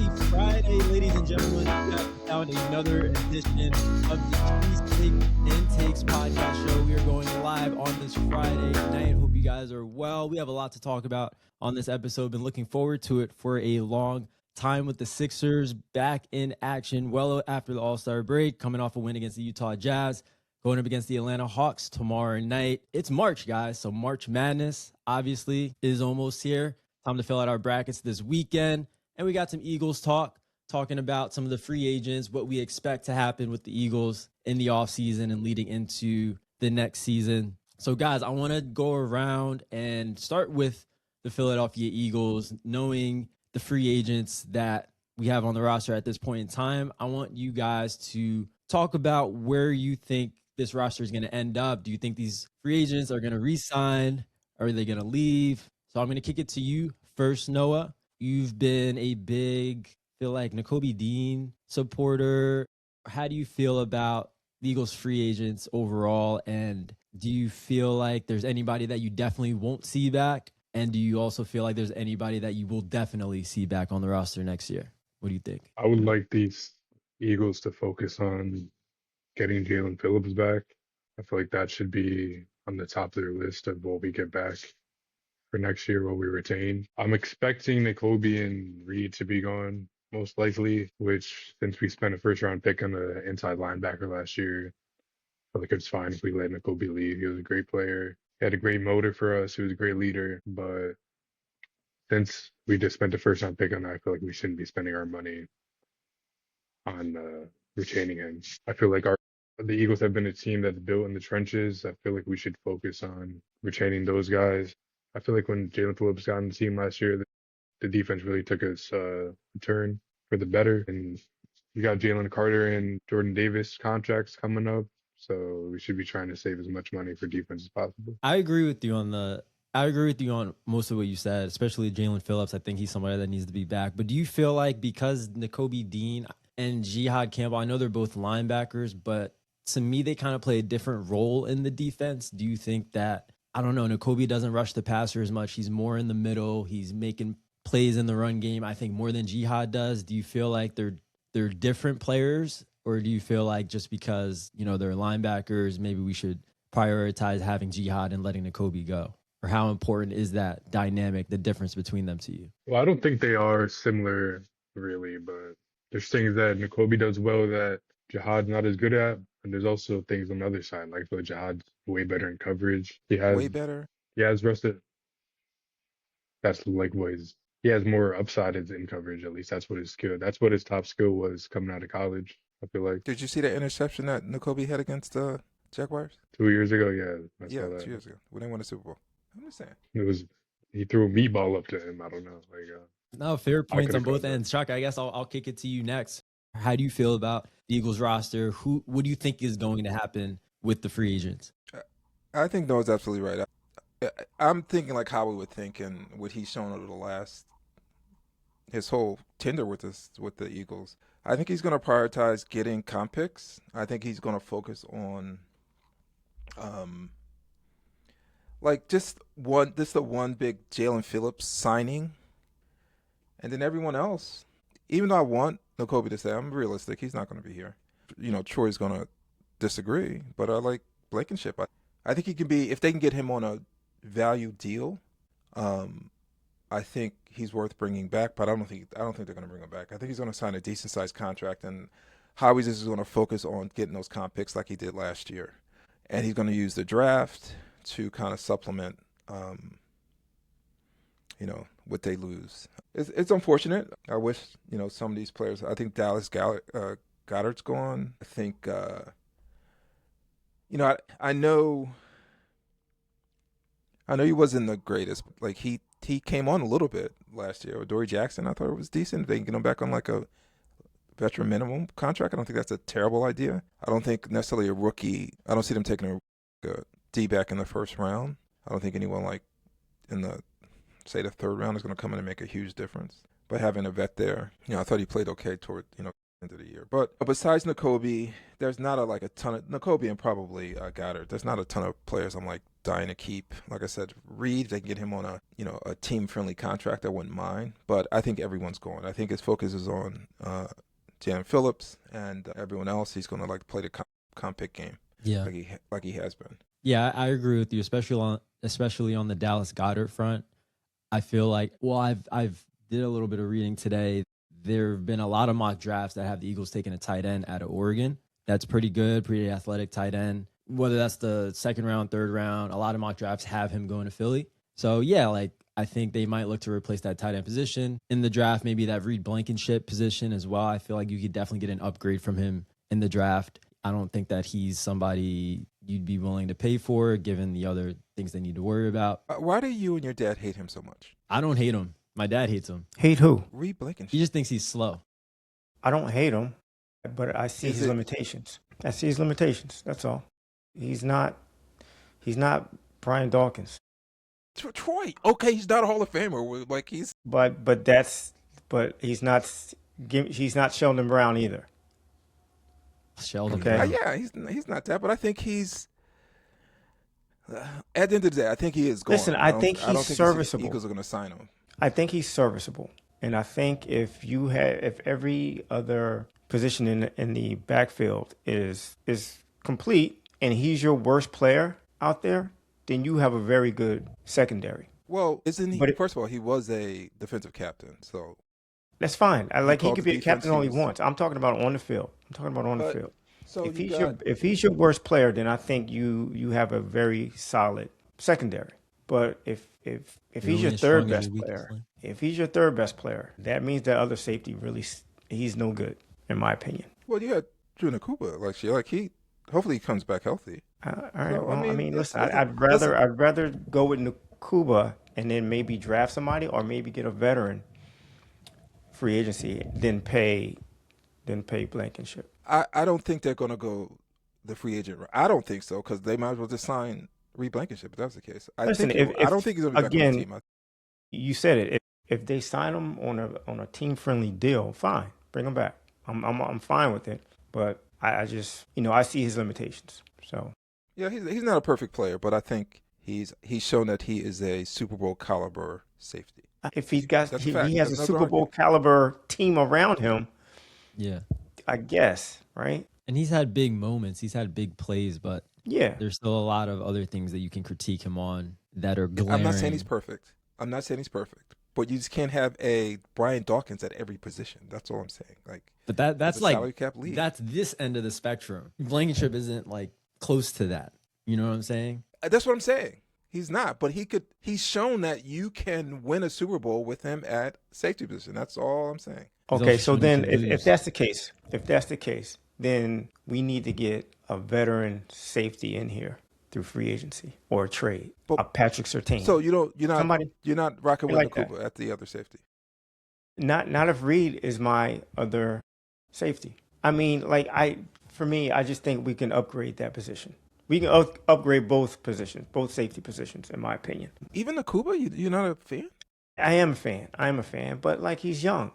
Happy Friday, ladies and gentlemen. We have found another edition of the Cheesesteak Intakes podcast show. We are going live on this Friday night. Hope you guys are well. We have a lot to talk about on this episode. Been looking forward to it for a long time with the Sixers back in action well after the All-Star break, coming off a win against the Utah Jazz, going up against the Atlanta Hawks tomorrow night. It's March, guys, so March Madness obviously is almost here. Time to fill out our brackets this weekend. And we got some Eagles talking about some of the free agents, what we expect to happen with the Eagles in the offseason and leading into the next season. So, guys, I want to go around and start with the Philadelphia Eagles, knowing the free agents that we have on the roster at this point in time. I want you guys to talk about where you think this roster is going to end up. Do you think these free agents are going to re-sign? Are they going to leave? So I'm going to kick it to you first, Noah. You've been a big, feel like, Nakobe Dean supporter. How do you feel about the Eagles free agents overall? And do you feel like there's anybody that you definitely won't see back? And do you also feel like there's anybody that you will definitely see back on the roster next year? What do you think? I would like these Eagles to focus on getting Jalen Phillips back. I feel like that should be on the top of their list of what we get back for next year, what we retain. I'm expecting Nakobe and Reed to be gone, most likely, which since we spent a first round pick on the inside linebacker last year, I feel like it's fine if we let Nakobe leave. He was a great player. He had a great motor for us. He was a great leader. But since we just spent a first round pick on that, I feel like we shouldn't be spending our money on retaining him. I feel like the Eagles have been a team that's built in the trenches. I feel like we should focus on retaining those guys. I feel like when Jalen Phillips got on the team last year, the defense really took a turn for the better. And you got Jalen Carter and Jordan Davis contracts coming up. So we should be trying to save as much money for defense as possible. I agree with you on most of what you said, especially Jalen Phillips. I think he's somebody that needs to be back. But do you feel like because Nakobe Dean and Jihad Campbell, I know they're both linebackers, but to me, they kind of play a different role in the defense. Do you think that, I don't know, Nakobe doesn't rush the passer as much. He's more in the middle. He's making plays in the run game, I think, more than Jihad does. Do you feel like they're different players? Or do you feel like just because, they're linebackers, maybe we should prioritize having Jihad and letting Nakobe go? Or how important is that dynamic, the difference between them to you? Well, I don't think they are similar, really, but there's things that Nakobe does well that Jihad's not as good at. And there's also things on the other side, like for Jihad's way better in coverage. Way better. He has rested. That's like he has more upside in coverage. At least that's what his skill. That's what his top skill was coming out of college. I feel like. Did you see the interception that Nakobe had against the Jaguars? 2 years ago, yeah. Yeah, 2 years ago when they won the Super Bowl. I'm just saying. He threw a meatball up to him. I don't know. No, fair points on both ends. Chuck, I guess I'll kick it to you next. How do you feel about the Eagles roster? What do you think is going to happen with the free agents? I think Noah's absolutely right. I'm thinking like how we would think and what he's shown over his whole tenure with the Eagles. I think he's going to prioritize getting comp picks. I think he's going to focus on, just the one big Jalen Phillips signing, and then everyone else. Even though I want Nakobe to say, I'm realistic, he's not going to be here. Troy's going to disagree, but I like Blankenship. I think he can be, if they can get him on a value deal, I think he's worth bringing back, but I don't think they're going to bring him back. I think he's going to sign a decent sized contract, and Howie's is going to focus on getting those comp picks like he did last year, and he's going to use the draft to kind of supplement, what they lose. It's unfortunate. I wish some of these players. I think Dallas Goddard's gone. I think I know he wasn't the greatest. Like he came on a little bit last year with Dory Jackson. I thought it was decent. They can get him back on like a veteran minimum contract. I don't think that's a terrible idea. I don't think necessarily a rookie. I don't see them taking a D back in the first round. I don't think anyone like in the third round is going to come in and make a huge difference. But having a vet there, I thought he played okay toward end of the year. But besides N'Kobe, there's not a ton of N'Kobe and probably Goddard. There's not a ton of players I'm like dying to keep. Like I said, Reed, they can get him on a team friendly contract. I wouldn't mind. But I think everyone's going. I think his focus is on Jalen Phillips and everyone else. He's going to like play the comp pick game. Yeah, like he has been. Yeah, I agree with you, especially on the Dallas Goedert front. I feel like, well, I've did a little bit of reading today. There have been a lot of mock drafts that have the Eagles taking a tight end out of Oregon. That's pretty good, pretty athletic tight end. Whether that's the second round, third round, a lot of mock drafts have him going to Philly. So yeah, like I think they might look to replace that tight end position in the draft. Maybe that Reed Blankenship position as well. I feel like you could definitely get an upgrade from him in the draft. I don't think that he's somebody you'd be willing to pay for, given the other things they need to worry about. Why do you and your dad hate him so much? I don't hate him. My dad hates him. Hate who? Reed Blankenship. He just thinks he's slow. I don't hate him, but I see his limitations. I see his limitations. That's all. He's not Brian Dawkins. Troy. Okay, he's not a Hall of Famer. Like he's. But he's not Sheldon Brown either. Sheldon. Okay. Brown. Yeah, he's not that, but I think he's. At the end of the day, I think he is going. Listen, I think he's serviceable. The Eagles are going to sign him. I think he's serviceable, and I think if every other position in the backfield is complete, and he's your worst player out there, then you have a very good secondary. Well, isn't he? First of all, he was a defensive captain, so that's fine. He could be a captain only once. I'm talking about on the field. So if he's your worst player, then I think you have a very solid secondary. But if he's your third best player, that means that other safety he's no good, in my opinion. Well, you had Drew Nakuba, hopefully he comes back healthy. All right. So, listen, I'd rather go with Nakuba and then maybe draft somebody or maybe get a veteran free agency than pay Blankenship. I don't think they're going to go the free agent route. I don't think so because they might as well just sign Reed Blankenship if that's the case. I don't think he's going to be back on the team. You said it. If they sign him on a team friendly deal, fine, bring him back. I'm fine with it. But I just I see his limitations. So yeah, he's not a perfect player, but I think he's shown that he is a Super Bowl caliber safety. If he has a Super Bowl caliber team around him, yeah, I guess, right? And he's had big moments. He's had big plays, but yeah, there's still a lot of other things that you can critique him on that are glaring. I'm not saying he's perfect. But you just can't have a Brian Dawkins at every position. That's all I'm saying. But that's like salary cap league. That's this end of the spectrum. Blankenship isn't like close to that. You know what I'm saying? That's what I'm saying. He's not, but he's shown that you can win a Super Bowl with him at safety position. That's all I'm saying. Okay, so then if that's the case, then we need to get a veteran safety in here through free agency or a trade. A Patrick Surtain. So you're not rocking with Nakuba at the other safety. Not if Reed is my other safety. I mean, I just think we can upgrade that position. We can upgrade both safety positions, in my opinion. Even Nakuba, you're not a fan? I am a fan, but he's young.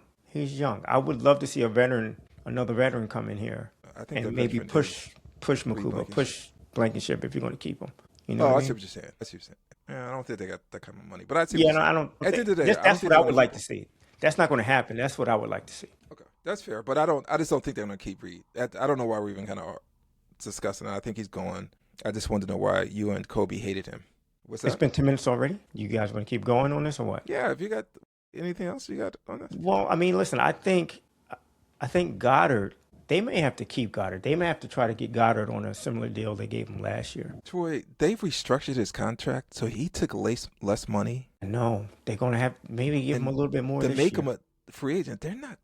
I would love to see another veteran come in here and maybe push Nakuba, push Blankenship if you're going to keep him. I see what you're saying. Yeah, I don't think they got that kind of money, but I see. I don't. At the end of the day, that's what I would like to see. That's not going to happen. That's what I would like to see. Okay, that's fair, but I just don't think they're going to keep Reed. I don't know why we're even kind of discussing it. I think he's going. I just wanted to know why you and Kobe hated him. What's that? It's been 10 minutes already. You guys want to keep going on this or what? Yeah. If you got anything else you got on this? Well, listen. I think Goddard. They may have to keep Goddard. They may have to try to get Goddard on a similar deal they gave him last year. Troy, they've restructured his contract, so he took less money. No, they're going to have maybe give him a little bit more to this make year. him a free agent. They're not.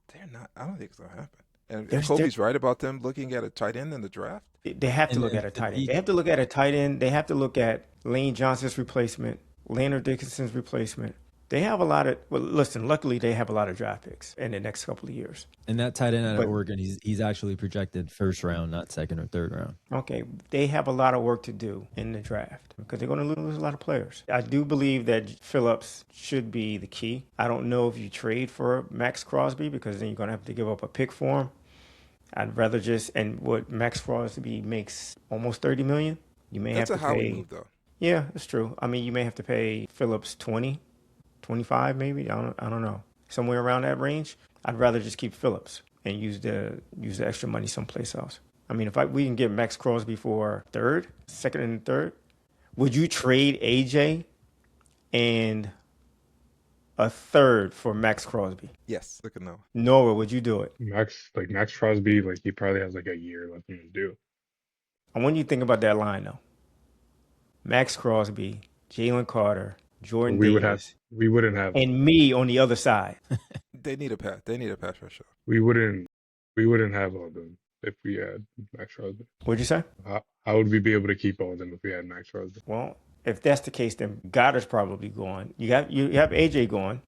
I don't think it's going to happen. And if Kobe's right about them looking at a tight end in the draft. They have to look at a tight end. They have to look at a tight end. They have to look at Lane Johnson's replacement, Leonard Dickinson's replacement. They have a lot of. Well, listen. Luckily, they have a lot of draft picks in the next couple of years. And that tight end out of Oregon, he's actually projected first round, not second or third round. Okay, they have a lot of work to do in the draft because they're going to lose a lot of players. I do believe that Phillips should be the key. I don't know if you trade for Max Crosby because then you're going to have to give up a pick for him. I'd rather just, and what Max Crosby makes almost $30 million. You may That's have to a pay. Howie move, though. Yeah, that's true. I mean, you may have to pay Phillips 20, 25 maybe. I don't know. Somewhere around that range. I'd rather just keep Phillips and use the extra money someplace else. I mean, if we can get Max Crosby for second and third, would you trade AJ and a third for Max Crosby? Yes. Look at no. Nora, would you do it? Max Crosby, like he probably has like a year left in his due. And when you think about that line, though, Max Crosby, Jalen Carter, Jordan Davis, we wouldn't have, and me on the other side. They need a pass. They need a pass rusher. We wouldn't have all of them if we had Max Crosby. What'd you say? How would we be able to keep all of them if we had Max Crosby? Well, if that's the case, then Goddard's probably gone. You have AJ gone.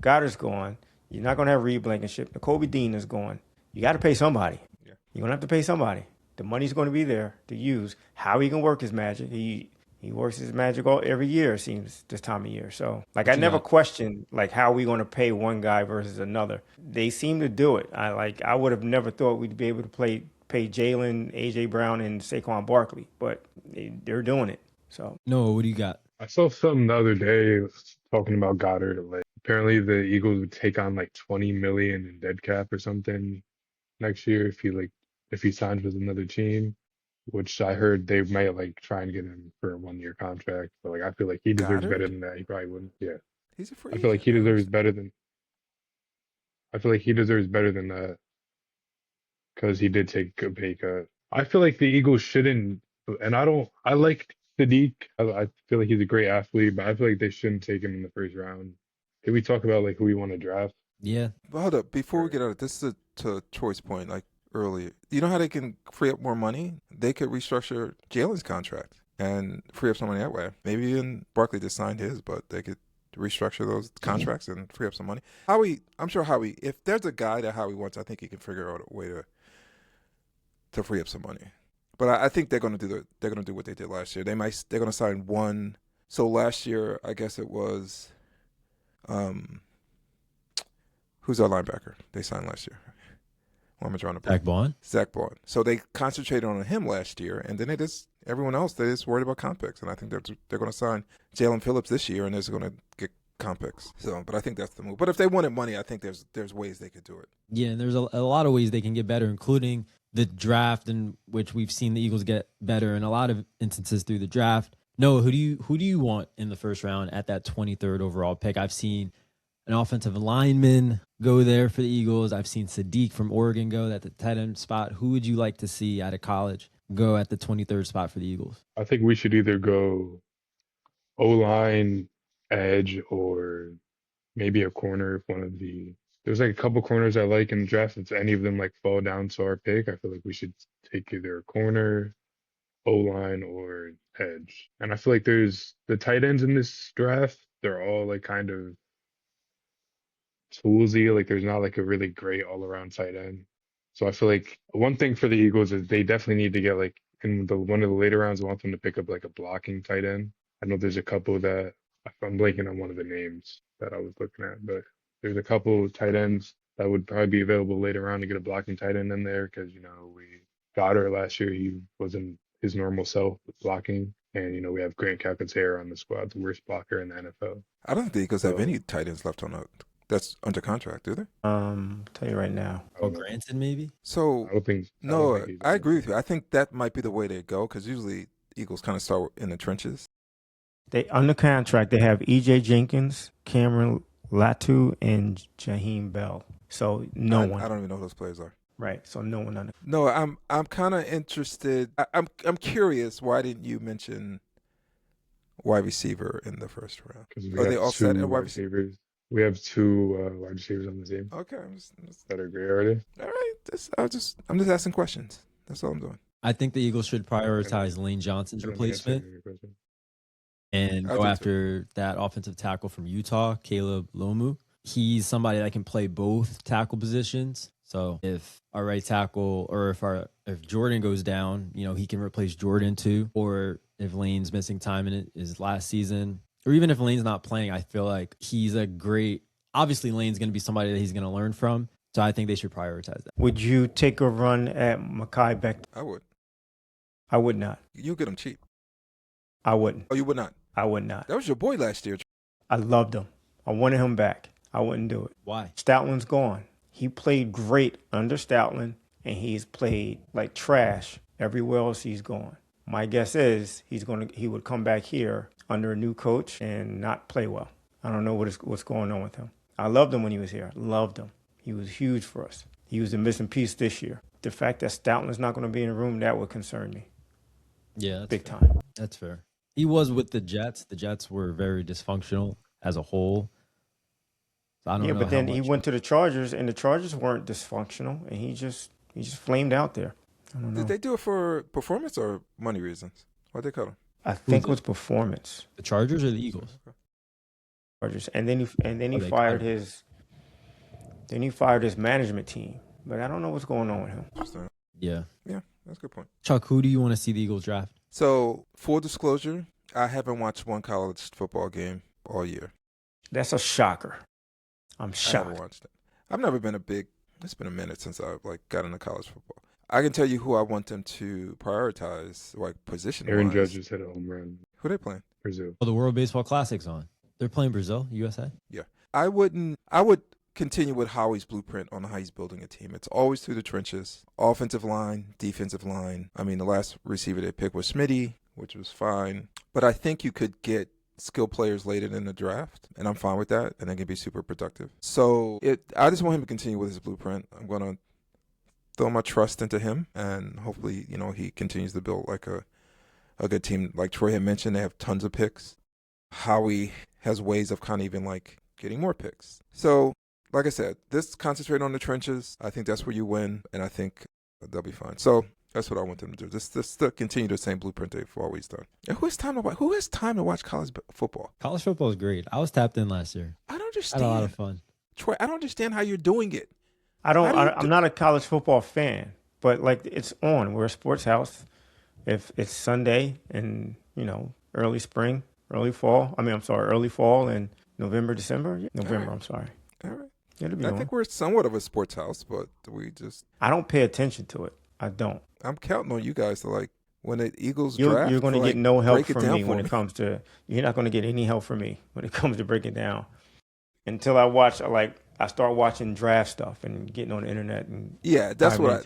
Goddard's gone. You're not going to have Reed Blankenship. Nakobe Dean is gone. You got to pay somebody. Yeah. You're going to have to pay somebody. The money's going to be there to use. How he can work his magic. He works his magic every year, it seems, this time of year. So, like, I never questioned, like, how we going to pay one guy versus another. They seem to do it. I would have never thought we'd be able to pay Jalen, A.J. Brown, and Saquon Barkley, but they're doing it. So, Noah, what do you got? I saw something the other day talking about Goddard. Like, apparently the Eagles would take on like $20 million in dead cap or something next year if he signs with another team, which I heard they might like try and get him for a 1-year contract. But like I feel like he deserves Goddard? better than that. He probably wouldn't. Yeah. He's a free I feel like he deserves better than that because he did take a pay cut. I feel like the Eagles shouldn't, and I like Sadiq. I feel like he's a great athlete, but I feel like they shouldn't take him in the first round. Did we talk about like who we want to draft? Yeah. But hold up. Before we get out of this, is to Troy's point, like earlier. You know how they can free up more money? They could restructure Jalen's contract and free up some money that way. Maybe even Barkley just signed his, but they could restructure those contracts and free up some money. I'm sure Howie, if there's a guy that Howie wants, I think he can figure out a way to free up some money. But I think they're gonna do what they did last year. They're gonna sign one. So last year, I guess it was, who's our linebacker they signed last year? Why am I drawing a blank? Zach Bond. So they concentrated on him last year, and then everyone else, they just worried about comp picks. And I think they're going to sign Jalen Phillips this year, and they're going to get comp picks. So, but I think that's the move. But if they wanted money, I think there's ways they could do it. Yeah, and there's a lot of ways they can get better, including the draft, in which we've seen the Eagles get better in a lot of instances through the draft. Noah, who do you want in the first round at that 23rd overall pick? I've seen an offensive lineman go there for the Eagles. I've seen Sadiq from Oregon go at the tight end spot. Who would you like to see out of college go at the 23rd spot for the Eagles? I think we should either go O-line, edge, or maybe a corner. There's like a couple corners I like in the draft. If any of them like fall down to our pick, I feel like we should take either a corner, O-line, or edge. And I feel like there's the tight ends in this draft. They're all like kind of toolsy. Like there's not like a really great all-around tight end. So I feel like one thing for the Eagles is they definitely need to get like in one of the later rounds, I want them to pick up like a blocking tight end. I know there's a couple that I'm blanking on one of the names that I was looking at, but there's a couple tight ends that would probably be available later on to get a blocking tight end in there because we got her last year. He wasn't his normal self with blocking. And, we have Grant Calcaterra on the squad, the worst blocker in the NFL. I don't think the Eagles have any tight ends left that's under contract, do they? Tell you right now. Oh, Granson maybe? So, I don't think. I agree with you. I think that might be the way they go because usually Eagles kind of start in the trenches. They under contract, they have E.J. Jenkins, Cameron Latu, and Jaheim Bell. So no one. I don't even know who those players are. Right. So no one under. No, I'm kind of interested. I'm curious. Why didn't you mention wide receiver in the first round? Are they offset at wide receivers? We have two wide receivers on the team. Okay, that are great already. All right, I'm just asking questions. That's all I'm doing. I think the Eagles should prioritize Lane Johnson's replacement and go after that offensive tackle from Utah, Caleb Lomu. He's somebody that can play both tackle positions. So if our right tackle or if Jordan goes down, he can replace Jordan too. Or if Lane's missing time in his last season, or even if Lane's not playing, I feel like he's obviously Lane's going to be somebody that he's going to learn from. So I think they should prioritize that. Would you take a run at Mekhi Becton? I would. I would not. You'll get him cheap. I wouldn't. Oh, you would not? I would not. That was your boy last year. I loved him. I wanted him back. I wouldn't do it. Why? Stoutland's gone. He played great under Stoutland, and he's played like trash everywhere else he's gone. My guess is he would come back here under a new coach and not play well. I don't know what's going on with him. I loved him when he was here. Loved him. He was huge for us. He was the missing piece this year. The fact that Stoutland's not going to be in the room, that would concern me. Yeah, that's big fair. Time. That's fair. He was with the Jets. The Jets were very dysfunctional as a whole. So I don't know. But then he went to the Chargers, and the Chargers weren't dysfunctional, and he just flamed out there. I don't know. Did they do it for performance or money reasons? Why'd they cut him? I think it was performance. The Chargers or the Eagles? Chargers, and then he fired his management team. But I don't know what's going on with him. Yeah, that's a good point. Chuck, who do you want to see the Eagles draft? So, full disclosure, I haven't watched one college football game all year. That's a shocker. I'm shocked. I haven't watched it. I've never been it's been a minute since I got into college football. I can tell you who I want them to prioritize, like position-wise. Aaron Judge just hit a home run. Who they playing? Brazil. Oh, the World Baseball Classic's on. They're playing Brazil, USA? Yeah. I would continue with Howie's blueprint on how he's building a team. It's always through the trenches. Offensive line, defensive line. I mean, the last receiver they picked was Smitty, which was fine. But I think you could get skill players later in the draft, and I'm fine with that, and they can be super productive. So I just want him to continue with his blueprint. I'm going to throw my trust into him, and hopefully, he continues to build like a good team. Like Troy had mentioned, they have tons of picks. Howie has ways of kind of even like getting more picks. So, like I said, concentrate on the trenches. I think that's where you win, and I think they'll be fine. So that's what I want them to do. Just to continue the same blueprint they've always done. And who has time to watch college football? College football is great. I was tapped in last year. I don't understand. I had a lot of fun. Troy, I don't understand how you're doing it. I'm not a college football fan, but like it's on. We're a sports house. If it's Sunday and early spring, early fall and November, December. November, right. I'm sorry. All right. It'll be I on. think we're somewhat of a sports house, but I don't pay attention to it. I don't. I'm counting on you guys to when the Eagles draft. You're going to get no help from me when it comes to. You're not going to get any help from me when it comes to breaking down. Until I watch, I start watching draft stuff and getting on the internet and. Yeah, that's what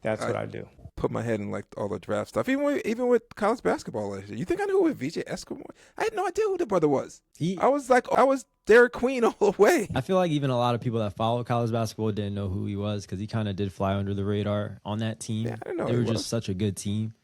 That's what I do. Put my head in all the draft stuff. Even with college basketball last year. You think I knew who VJ Escobar? I had no idea who the brother was. I was Derek Queen all the way. I feel like even a lot of people that follow college basketball didn't know who he was because he kind of did fly under the radar on that team. Yeah, I didn't know they were just such a good team,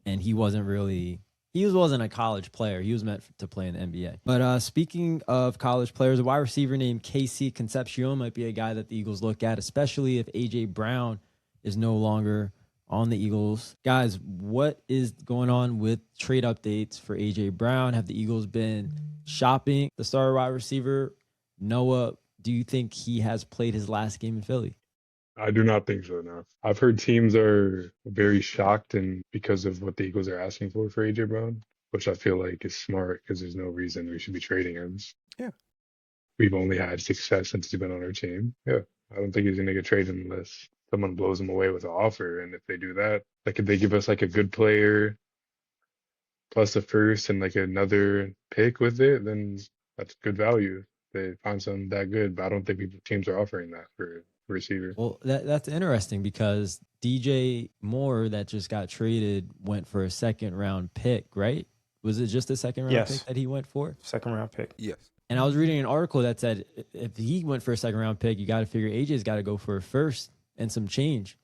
and he wasn't a college player. He was meant to play in the NBA. But speaking of college players, a wide receiver named Casey Concepcion might be a guy that the Eagles look at, especially if A.J. Brown is no longer on the Eagles. Guys, what is going on with trade updates for A.J. Brown? Have the Eagles been shopping the starter wide receiver? Noah, do you think he has played his last game in Philly? I do not think so, no. I've heard teams are very shocked and because of what the Eagles are asking for A.J. Brown, which I feel like is smart because there's no reason we should be trading him. Yeah. We've only had success since he's been on our team. Yeah. I don't think he's going to get traded unless someone blows him away with an offer. And if they do that, if they give us a good player plus a first and another pick with it, then that's good value. They find something that good, but I don't think teams are offering that for a receiver. Well, that's interesting because DJ Moore that just got traded went for a second-round pick, right? Was it just a second-round pick that he went for? Second-round pick. Yes. And I was reading an article that said if he went for a second-round pick, you got to figure AJ's got to go for a first and some change.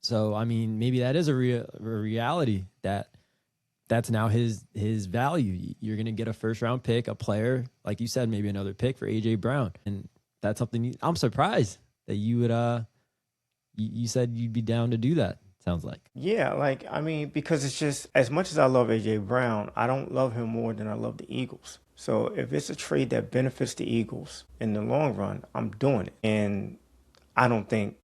So, I mean, maybe that is a reality that's now his value. You're going to get a first-round pick, a player, like you said, maybe another pick for A.J. Brown. And that's something I'm surprised that you would, you said you'd be down to do that, sounds like. Yeah, because it's just, as much as I love A.J. Brown, I don't love him more than I love the Eagles. So if it's a trade that benefits the Eagles in the long run, I'm doing it. And I don't think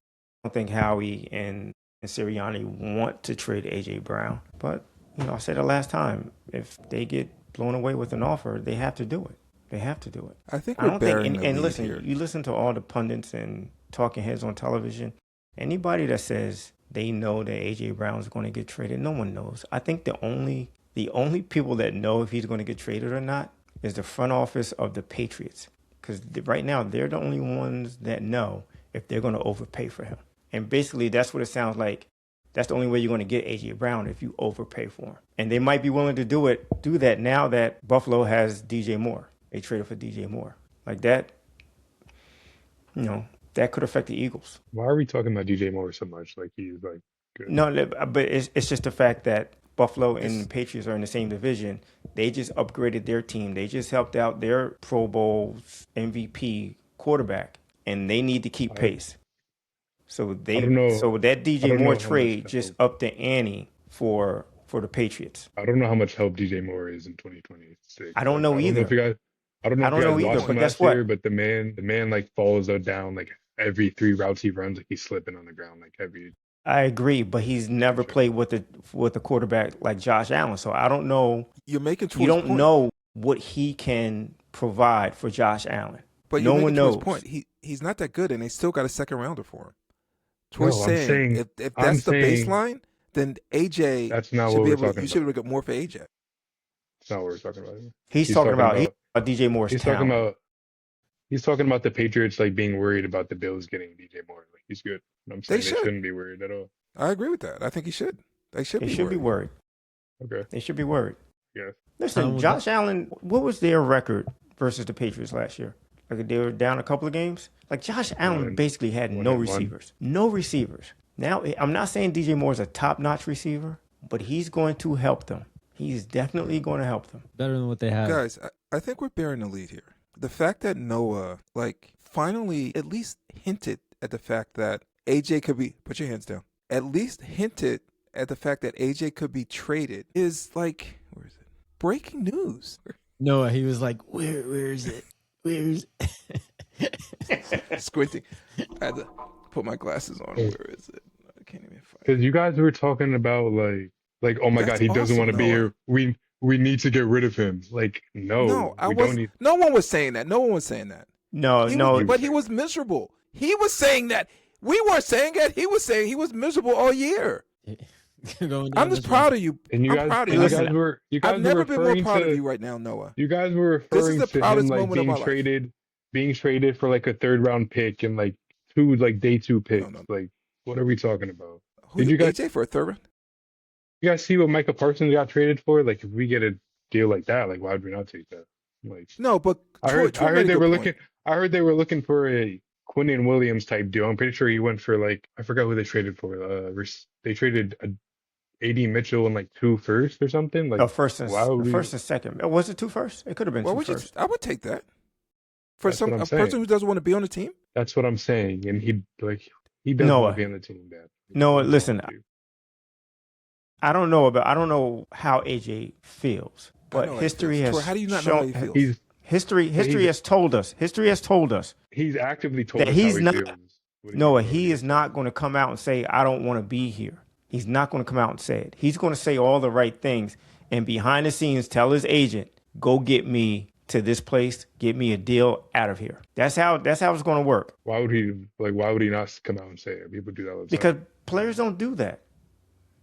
Howie and Sirianni want to trade A.J. Brown. But, I said it last time. If they get blown away with an offer, they have to do it. They have to do it. I think we're bearing the lead listen, here. You listen to all the pundits and talking heads on television, anybody that says they know that A.J. Brown is going to get traded, no one knows. I think the only people that know if he's going to get traded or not is the front office of the Patriots. Because right now, they're the only ones that know if they're going to overpay for him. And basically, that's what it sounds like. That's the only way you're going to get A.J. Brown, if you overpay for him. And they might be willing to do that now that Buffalo has DJ Moore. They traded for DJ Moore. Like that, that could affect the Eagles. Why are we talking about DJ Moore so much? Like he's like good. No, but it's just the fact that Buffalo and the Patriots are in the same division. They just upgraded their team. They just helped out their Pro Bowl MVP quarterback, and they need to keep pace. So that DJ Moore trade just upped the ante for the Patriots. I don't know how much help DJ Moore is in 2026. I don't know either. I don't know if you guys watched him last year, but the man like falls down like every 3 routes he runs, like he's slipping on the ground like every. I agree, but he's never played with a quarterback like Josh Allen, so I don't know. You don't know what he can provide for Josh Allen. But no one knows. Point. He's not that good, and they still got a second rounder for him. Troy's saying if that's the baseline, then AJ that's not what we're talking about. You should have got more for AJ. That's not what we're talking about. He's talking about DJ Moore's talent. He's talking about the Patriots like being worried about the Bills getting DJ Moore. Like he's good. I'm saying they shouldn't be worried at all. I agree with that. I think he should. They should be worried. Okay. They should be worried. Yeah. Listen, Josh Allen, what was their record versus the Patriots last year? Like they were down a couple of games. Like Josh Allen basically had no receivers. No receivers. Now, I'm not saying DJ Moore's a top-notch receiver, but he's going to help them. He's definitely going to help them. Better than what they have. Guys, I think we're bearing the lead here. The fact that Noah, finally at least hinted at the fact that AJ could be, put your hands down, at least hinted at the fact that AJ could be traded is where is it? Breaking news. Noah, he was like, where is it? Where's squinting? I had to put my glasses on. Where is it? I can't even find it. Because you guys were talking about like oh my God, he doesn't want to be here. We need to get rid of him. Like no, no one was saying that. No one was saying that. No, but he was miserable. He was saying that. We weren't saying that. He was saying he was miserable all year. I'm just proud of you. And you I'm guys, proud of you. I've never been more proud of you right now, Noah. You guys were referring to him like being traded for like a 3rd round pick and like 2 day 2 picks. No. Like what are we talking about? Did you guys AJ for a 3rd round? You guys see what Micah Parsons got traded for? Like if we get a deal like that, like why would we not take that? Like no, but I heard they were looking. I heard they were looking for a Quinnen Williams type deal. I'm pretty sure he went for I forgot who they traded for. They traded AD Mitchell and 2 firsts or something. First and second. Was it 2 firsts? It could have been 2 firsts. I would take that for a person who doesn't want to be on the team. That's what I'm saying, and he doesn't want to be on the team. Noah, listen. I don't know how AJ feels, but history has. How do you not know how he feels? History has told us. He's actively told that us he's how not. he feels. Noah, he is not going to come out and say, "I don't want to be here." He's not going to come out and say it. He's going to say all the right things, and behind the scenes, tell his agent, "Go get me to this place. Get me a deal out of here." That's how it's going to work. Why would he not come out and say it? People do that all the time. Because players don't do that.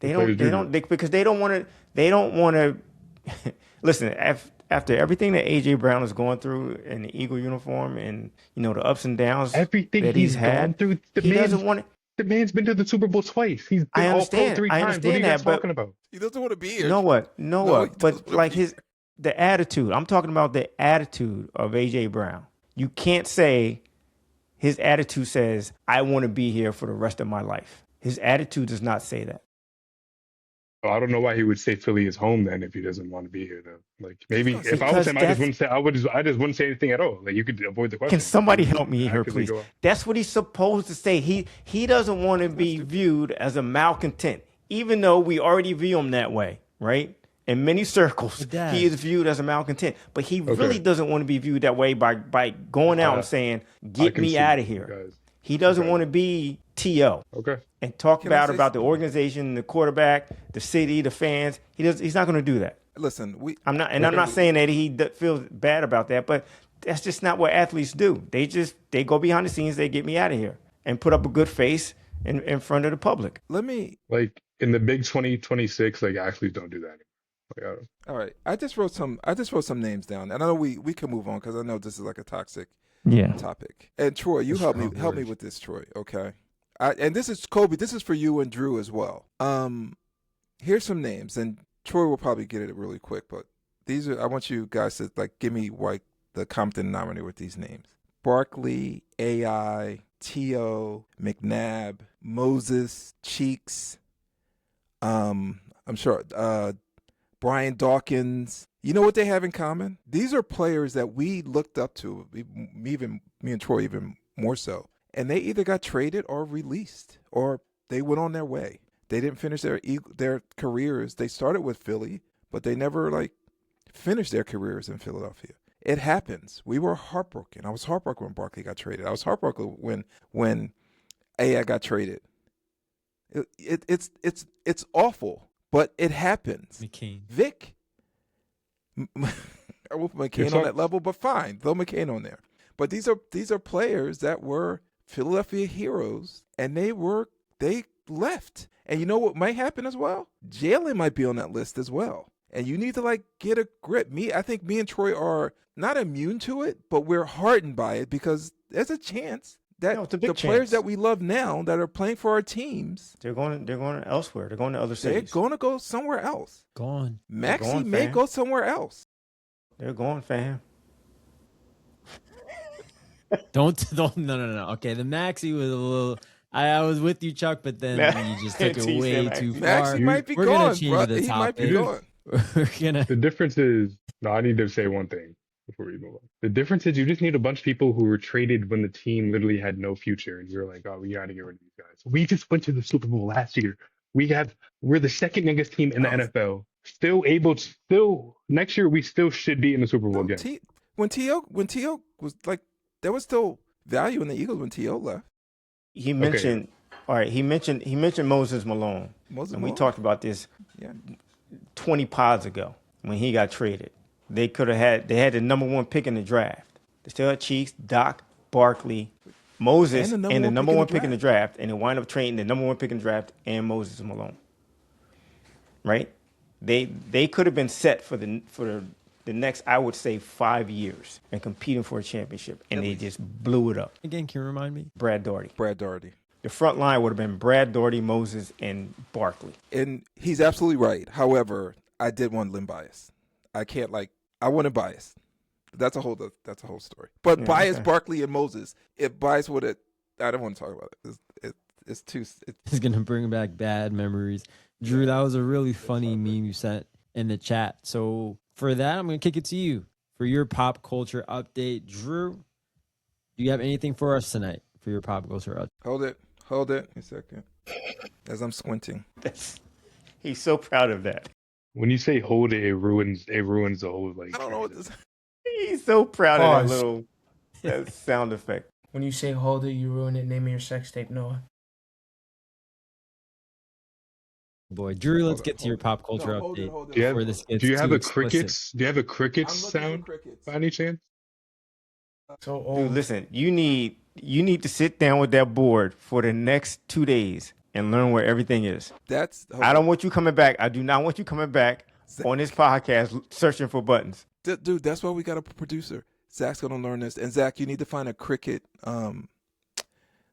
Because they don't want to. Listen, after everything that AJ Brown is going through in the Eagle uniform, and the ups and downs, everything that he's had, gone through, he doesn't want it. The man's been to the Super Bowl twice. He's been all 3 times. What are you guys talking about? He doesn't want to be here. No, but the attitude. I'm talking about the attitude of AJ Brown. You can't say his attitude says, "I want to be here for the rest of my life." His attitude does not say that. Well, I don't know why he would say Philly is home then if he doesn't want to be here though. Maybe if I was him, I just wouldn't say anything at all. You could avoid the question. Can somebody help me here, please? That's what he's supposed to say. He doesn't want to be viewed as a malcontent, even though we already view him that way, right? In many circles, he is viewed as a malcontent, but he really doesn't want to be viewed that way by going out and saying, "Get me out of here." He doesn't want to be T.O. Okay. And talk about the organization, the quarterback, the city, the fans. He's not going to do that. Listen, I'm not saying that he feels bad about that, but that's just not what athletes do. They go behind the scenes. They get me out of here. and put up a good face in front of the public. Let me like in the big 2026, like athletes don't do that anymore. All right. I just wrote some names down, and I know we can move on because I know this is like a toxic topic. And Troy, you help me with this, Troy. Okay. And this is Kobe. This is for you and Drew as well. Here's some names, and Troy will probably get it really quick, but these are. I want you guys to like give me like the common denominator with these names: Barkley, AI, T.O., McNabb, Moses, Cheeks. I'm sure. Brian Dawkins. You know what they have in common? These are players that we looked up to, me and Troy even more so. And they either got traded or released, or they went on their way. They didn't finish their careers. They started with Philly, but they never like finished their careers in Philadelphia. It happens. We were heartbroken. I was heartbroken when Barkley got traded. I was heartbroken when AI got traded. It's awful. But it happens. McCain. Vic. I won't put McCain on that level, but fine. Throw McCain on there. But these are players that were Philadelphia heroes, and they left. And you know what might happen as well? Jalen might be on that list as well. And you need to like get a grip. I think me and Troy are not immune to it, but we're hardened by it because there's a chance that the players that we love now that are playing for our teams, they're going elsewhere. They're going to other cities. They're going to go somewhere else. Gone. Maxey may go somewhere else. They're going, fam. Don't no. Okay, the Maxey was a little. I was with you, Chuck, but then you just took it way too far. Maxey might be We're gone, gonna change bro. the He might topic. be gone. The difference is, I need to say one thing before we move on. The difference is you just need a bunch of people who were traded when the team literally had no future, and you're like, oh, we got to get rid of these guys. We just went to the Super Bowl last year. We're the second youngest team in the NFL. Still next year we still should be in the Super Bowl again. When T.O. was like, there was still value in the Eagles when T.O. left. He mentioned, all right. He mentioned Moses Malone. We talked about this 20 pods ago when he got traded. They had the number one pick in the draft. They still had Cheeks, Doc, Barkley, Moses, and the number one pick in the draft, and they wind up trading the number one pick in the draft and Moses Malone. Right? They could have been set for the next, I would say, 5 years and competing for a championship, and they just blew it up. Again, can you remind me? Brad Daugherty. The front line would have been Brad Daugherty, Moses, and Barkley. And he's absolutely right. However, I did want limb bias. I wanted bias. That's a whole story. But bias, Barkley and Moses. If bias would have, I don't want to talk about it. It's too. It's gonna bring back bad memories. Drew, that was a really funny meme you sent in the chat. So for that, I'm gonna kick it to you for your pop culture update. Drew, do you have anything for us tonight for your pop culture update? Hold it. A second. As I'm squinting. He's so proud of that. When you say hold it, it ruins the whole like. I don't know what this. He's so proud of that little sound effect. When you say hold it, you ruin it. Name me your sex tape, Noah. Boy, Drew, let's get to your pop culture update. Hold it. Do you have a crickets? Do you have a crickets sound by any chance? So Dude, listen, you need to sit down with that board for the next 2 days and learn where everything is. I don't want you coming back. I do not want you coming back on this podcast searching for buttons. Dude, that's why we got a producer. Zach's going to learn this. And Zach, you need to find a cricket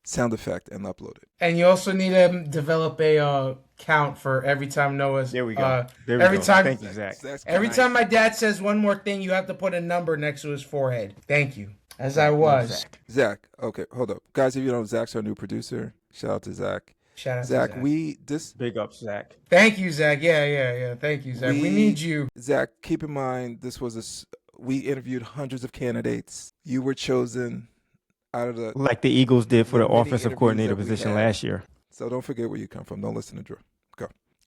sound effect and upload it. And you also need to develop a count for every time Noah's. There we go. Thank you, Zach. Every time my dad says one more thing, you have to put a number next to his forehead. Thank you. As I was. Zach, okay, hold up. Guys, if you don't know, Zach's our new producer. Shout out to Zach. Shout out Zach, to Zach. Big up, Zach. Thank you, Zach. Yeah. Thank you, Zach. We need you. Zach, keep in mind, we interviewed hundreds of candidates. You were chosen out of like the Eagles did for the offensive coordinator position last year. So don't forget where you come from. Don't listen to Drew.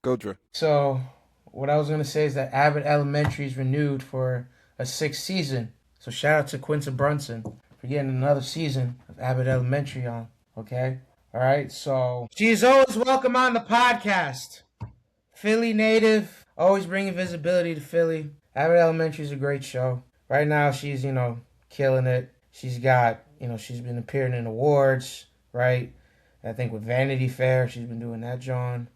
Go, Drew. So what I was going to say is that Abbott Elementary is renewed for a 6th season. So shout out to Quincy Brunson for getting another season of Abbott Elementary on. Okay? All right, so she's always welcome on the podcast. Philly native, always bringing visibility to Philly. Abbott Elementary is a great show. Right now, she's, killing it. She's got, she's been appearing in awards, right? I think with Vanity Fair, she's been doing that, John.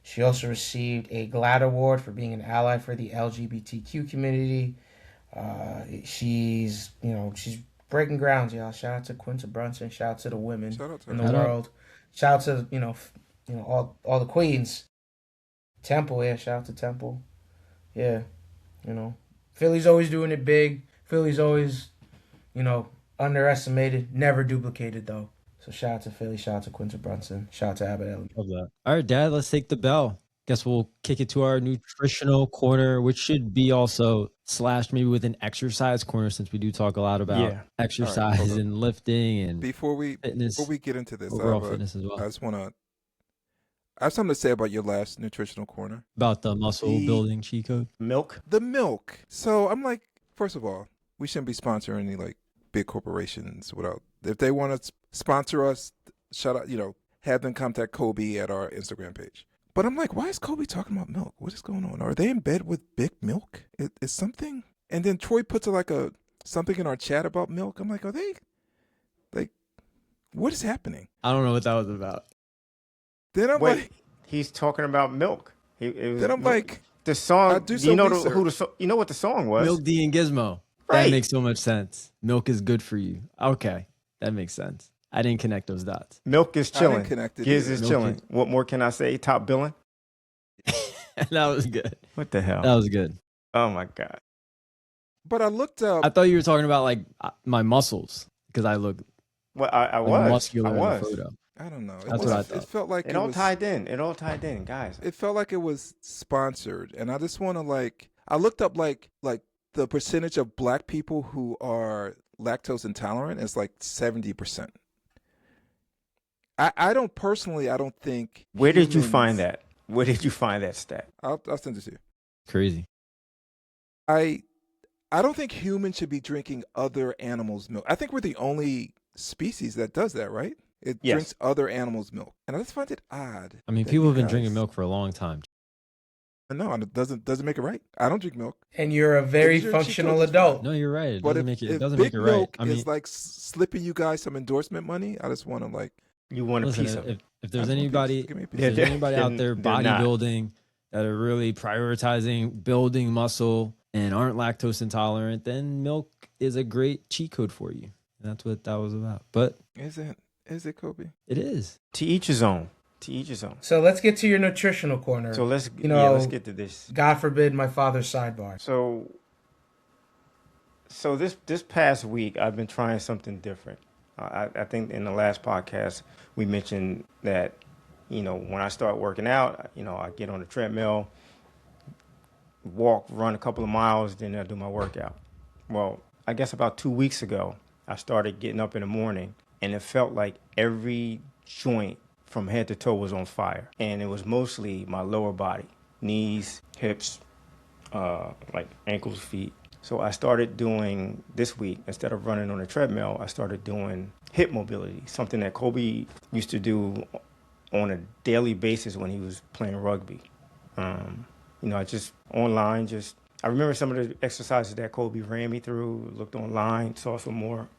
She also received a GLAAD award for being an ally for the LGBTQ community. She's breaking grounds, y'all. Shout out to Quinta Brunson. Shout out to the women in the world. Shout out to all the queens. Temple, yeah. Shout out to Temple. Yeah, Philly's always doing it big. Philly's always, underestimated, never duplicated though. So shout out to Philly, shout out to Quinta Brunson, shout out to Abbott Elementary. Love that. All right, Dad, let's take the bell. Guess we'll kick it to our nutritional corner, which should be also slashed maybe with an exercise corner, since we do talk a lot about exercise and lifting and fitness. Before we get into this, overall fitness as well. I have something to say about your last nutritional corner. About the muscle building cheat code? Milk? The milk. So I'm like, first of all, we shouldn't be sponsoring any like big corporations without, if they want to sponsor us, shout out, have them contact Kobe at our Instagram page. But I'm like, why is Kobe talking about milk? What is going on? Are they in bed with Big Milk? Is something? And then Troy puts something in our chat about milk. I'm like, are they like, what is happening? I don't know what that was about. Then I'm like, he's talking about milk. Then I'm like, the song. I do some research. You know what the song was? Milk D and Gizmo. Right. That makes so much sense. Milk is good for you. Okay, that makes sense. I didn't connect those dots. Milk is chilling. Giz is Milk chilling. What more can I say? Top billing. That was good. What the hell? That was good. Oh my God. But I looked up. I thought you were talking about like my muscles, because I look. Well, I was muscular in the photo. I don't know. That's what I thought. It felt like it all tied in. It all tied in, guys. It felt like it was sponsored, and I just want to I looked up like the percentage of Black people who are lactose intolerant is like 70%. I don't think. Where did you find that? Where did you find that stat? I'll send it to you. Crazy. I don't think humans should be drinking other animals' milk. I think we're the only species that does that, right? It drinks other animals' milk. And I just find it odd. I mean, people have been drinking milk for a long time. No, it doesn't make it right. I don't drink milk. And you're a very functional adult. No, you're right. It but doesn't make it right. Milk is like slipping you guys some endorsement money. I just want to you want a piece of it. If there's anybody out there bodybuilding that are really prioritizing building muscle and aren't lactose intolerant, then milk is a great cheat code for you. And that's what that was about. But is it, Kobe? It is. To each his own. To each his own. So let's get to your nutritional corner. So let's get to this. God forbid my father's sidebar. So this past week I've been trying something different. I think in the last podcast we mentioned that, when I start working out, I get on the treadmill, run a couple of miles, then I do my workout. Well, I guess about 2 weeks ago, I started getting up in the morning, and it felt like every joint from head to toe was on fire. And it was mostly my lower body, knees, hips, like ankles, feet. So I started doing this week, instead of running on a treadmill, I started doing hip mobility, something that Kobe used to do on a daily basis when he was playing rugby. I just online, I remember some of the exercises that Kobe ran me through, looked online, saw some more.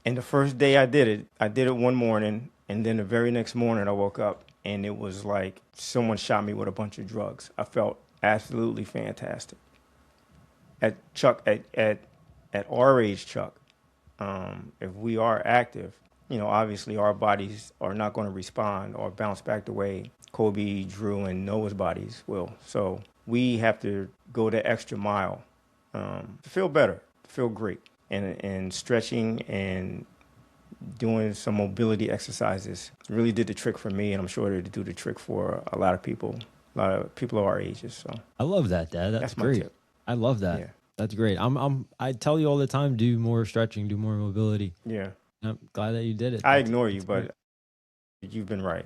And the first day I did it one morning, and then the very next morning I woke up and it was like someone shot me with a bunch of drugs. I felt absolutely fantastic. At our age, Chuck, if we are active, obviously our bodies are not going to respond or bounce back the way Kobe, Drew, and Noah's bodies will. So we have to go the extra mile to feel better, to feel great. And stretching and doing some mobility exercises really did the trick for me, and I'm sure it'll do the trick for a lot of people of our ages. So I love that, Dad. That's great. My tip. I love that. Yeah. That's great. I tell you all the time, do more stretching, do more mobility. Yeah. I'm glad that you did it. I ignore you, but you've been right.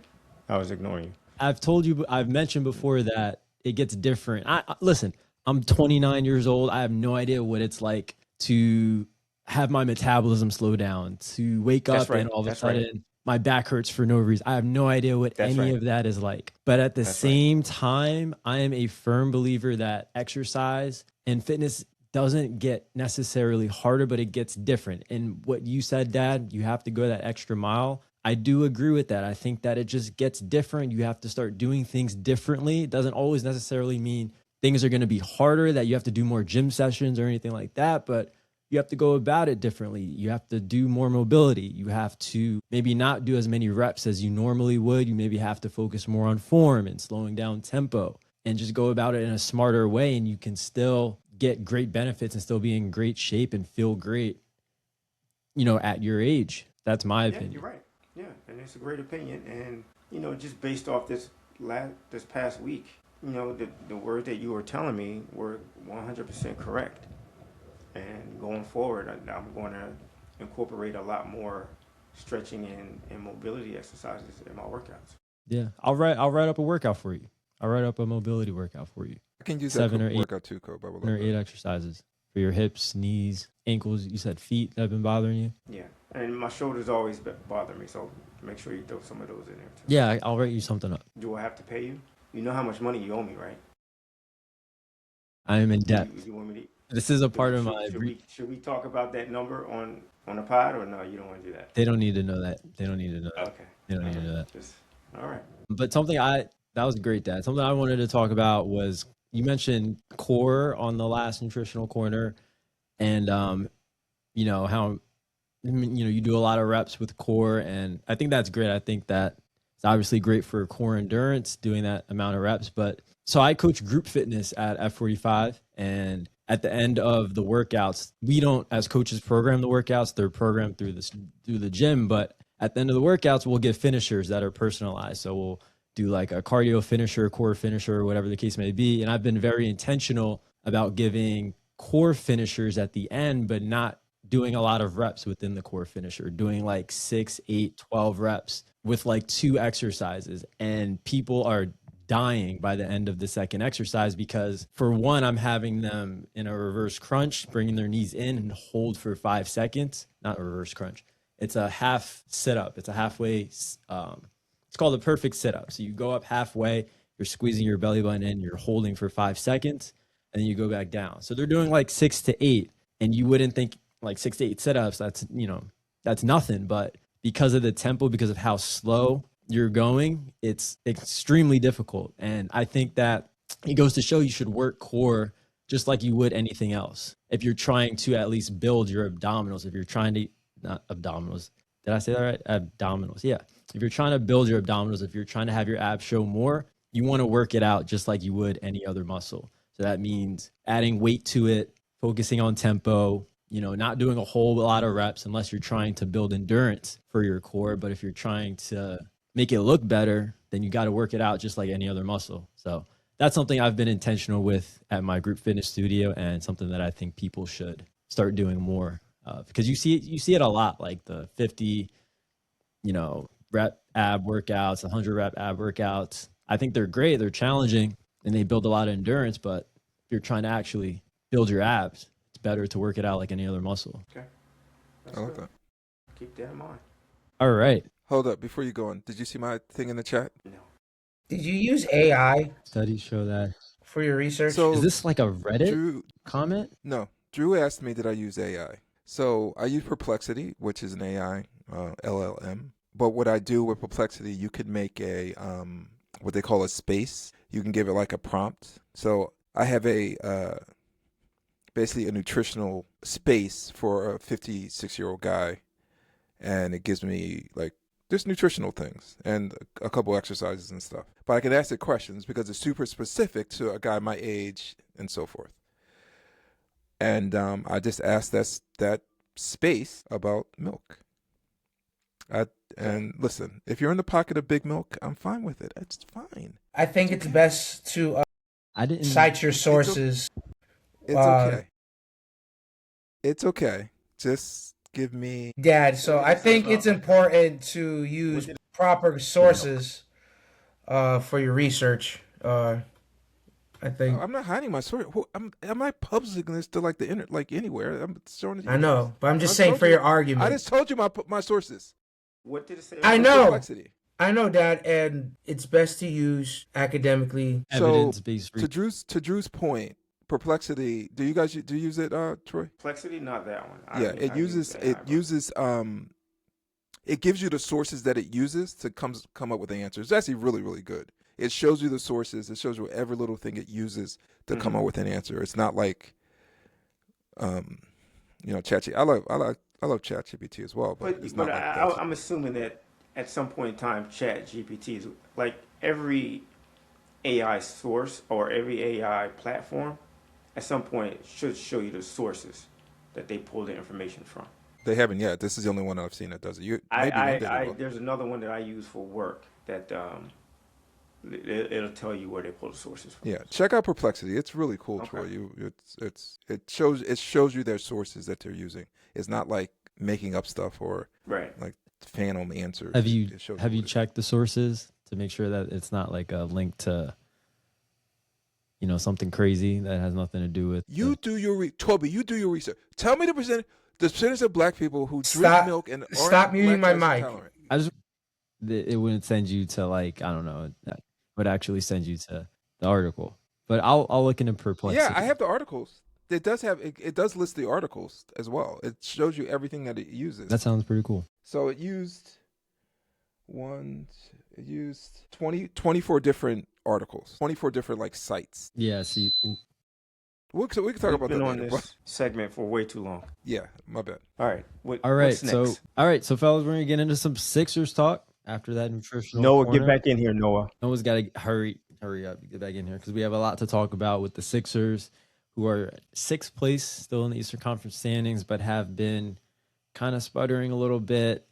I was ignoring you. I've mentioned before that it gets different. Listen, I'm 29 years old. I have no idea what it's like to have my metabolism slow down, to wake up and all of a sudden my back hurts for no reason. I have no idea what any of that is like. But at the same time, I am a firm believer that exercise and fitness doesn't get necessarily harder, but it gets different. And what you said, Dad, you have to go that extra mile. I do agree with that. I think that it just gets different. You have to start doing things differently. It doesn't always necessarily mean things are going to be harder, that you have to do more gym sessions or anything like that, but you have to go about it differently. You have to do more mobility. You have to maybe not do as many reps as you normally would. You maybe have to focus more on form and slowing down tempo and just go about it in a smarter way. And you can still get great benefits and still be in great shape and feel great, at your age. That's my opinion. You're right. Yeah, and it's a great opinion. And, just based off this past week, the words that you were telling me were 100% correct. And going forward, I'm going to incorporate a lot more stretching and mobility exercises in my workouts. Yeah, I'll write up a workout for you. I'll write up a mobility workout for you. I can use 7 that or 8 workout too, Coach. 7 or 8 exercises for your hips, knees, ankles. You said feet that have been bothering you. Yeah, and my shoulders always bother me, so make sure you throw some of those in there too. Yeah, I'll write you something up. Do I have to pay you? You know how much money you owe me, right? I am in debt. You want me to? This is a part of my. Should we talk about that number on the pod, or no? You don't want to do that. They don't need to know that. They don't need to know that. Okay. They don't need to know that. All right. But that was great, Dad. Something I wanted to talk about was you mentioned core on the last nutritional corner, and how you do a lot of reps with core, and I think that's great. I think that it's obviously great for core endurance doing that amount of reps. But so I coach group fitness at F45, and at the end of the workouts, we don't, as coaches, program the workouts. They're programmed through the gym, but at the end of the workouts, we'll give finishers that are personalized. So we'll do like a cardio finisher, core finisher, whatever the case may be. And I've been very intentional about giving core finishers at the end, but not doing a lot of reps within the core finisher, doing like 6, 8, 12 reps with like 2 exercises. And people are dying by the end of the second exercise because, for one, I'm having them in a reverse crunch, bringing their knees in and hold for 5 seconds. Not a reverse crunch. It's a half sit-up. It's a halfway, it's called a perfect sit-up. So you go up halfway, you're squeezing your belly button in, you're holding for 5 seconds, and then you go back down. So they're doing like 6 to 8, and you wouldn't think like 6 to 8 sit-ups, that's nothing. But because of the tempo, because of how slow you're going, it's extremely difficult. And I think that it goes to show you should work core just like you would anything else. If you're trying to at least build your abdominals, if you're trying to, not abdominals, did I say that right? Abdominals, yeah. If you're trying to build your abdominals, if you're trying to have your abs show more, you want to work it out just like you would any other muscle. So that means adding weight to it, focusing on tempo, not doing a whole lot of reps unless you're trying to build endurance for your core. But if you're trying to make it look better, then you got to work it out just like any other muscle. So that's something I've been intentional with at my group fitness studio, and something that I think people should start doing more of, because you see it a lot, like the 50, rep ab workouts, 100 rep ab workouts. I think they're great. They're challenging and they build a lot of endurance, but if you're trying to actually build your abs, it's better to work it out like any other muscle. Okay. I like that. Keep that in mind. All right. Hold up. Before you go on, did you see my thing in the chat? No. Did you use AI Studies show that. for your research? So Is this like a Reddit Drew, comment? no, Drew asked me, did I use AI? So I use Perplexity, which is an AI LLM. But what I do with Perplexity, you could make a what they call a space. You can give it like a prompt. So I have basically a nutritional space for a 56-year-old guy, and it gives me like just nutritional things and a couple exercises and stuff. But I can ask it questions because it's super specific to a guy my age and so forth. And I just asked that space about milk. And listen, if you're in the pocket of big milk, I'm fine with it. It's fine. I think it's best to cite your sources. It's okay. It's okay. Just give me... Dad, so I think it's important to use proper sources for your research. I think I'm not hiding my source. Am I publishing this to like the internet, like anywhere? I'm showing it. I know, but I'm just saying for your argument. I just told you my sources. What did it say? I know. Complexity. I know, Dad, and it's best to use academically. Evidence-based to Drew's point, Perplexity. Do you use it, Troy? Perplexity, not that one. It gives you the sources that it uses to come up with the answer. It's actually really, really good. It shows you the sources. It shows you every little thing it uses to come up with an answer. It's not like, ChatGPT. I love ChatGPT as well, but it's not like I'm assuming that at some point in time, ChatGPT is like every AI source or every AI platform. At some point, should show you the sources that they pull the information from. They haven't yet. This is the only one I've seen that does it. There's another one that I use for work that it'll tell you where they pull the sources from. Yeah, check out Perplexity. It's really cool, Okay. Troy. It shows you their sources that they're using. It's not like making up stuff or like phantom answers. Have you checked the sources to make sure that it's not like a link to something crazy that has nothing to do with Toby, you do your research. Tell me the percentage of black people who drink milk and stop muting my mic. Tolerant. It wouldn't send you to like, I don't know, that would actually send you to the article. But I'll look into Perplexity. Yeah, I have the articles. It does list the articles as well. It shows you everything that it uses. That sounds pretty cool. So it used 24 different articles, 24 different like sites. Yeah, see. We can talk about that on later. This segment for way too long. Yeah, my bad. All right. All right. What's next? So fellas, we're gonna get into some Sixers talk after that nutritional. Noah, corner. get back in here, Noah. Noah's got to hurry up, get back in here because we have a lot to talk about with the Sixers, who are sixth place still in the Eastern Conference standings, but have been kind of sputtering a little bit.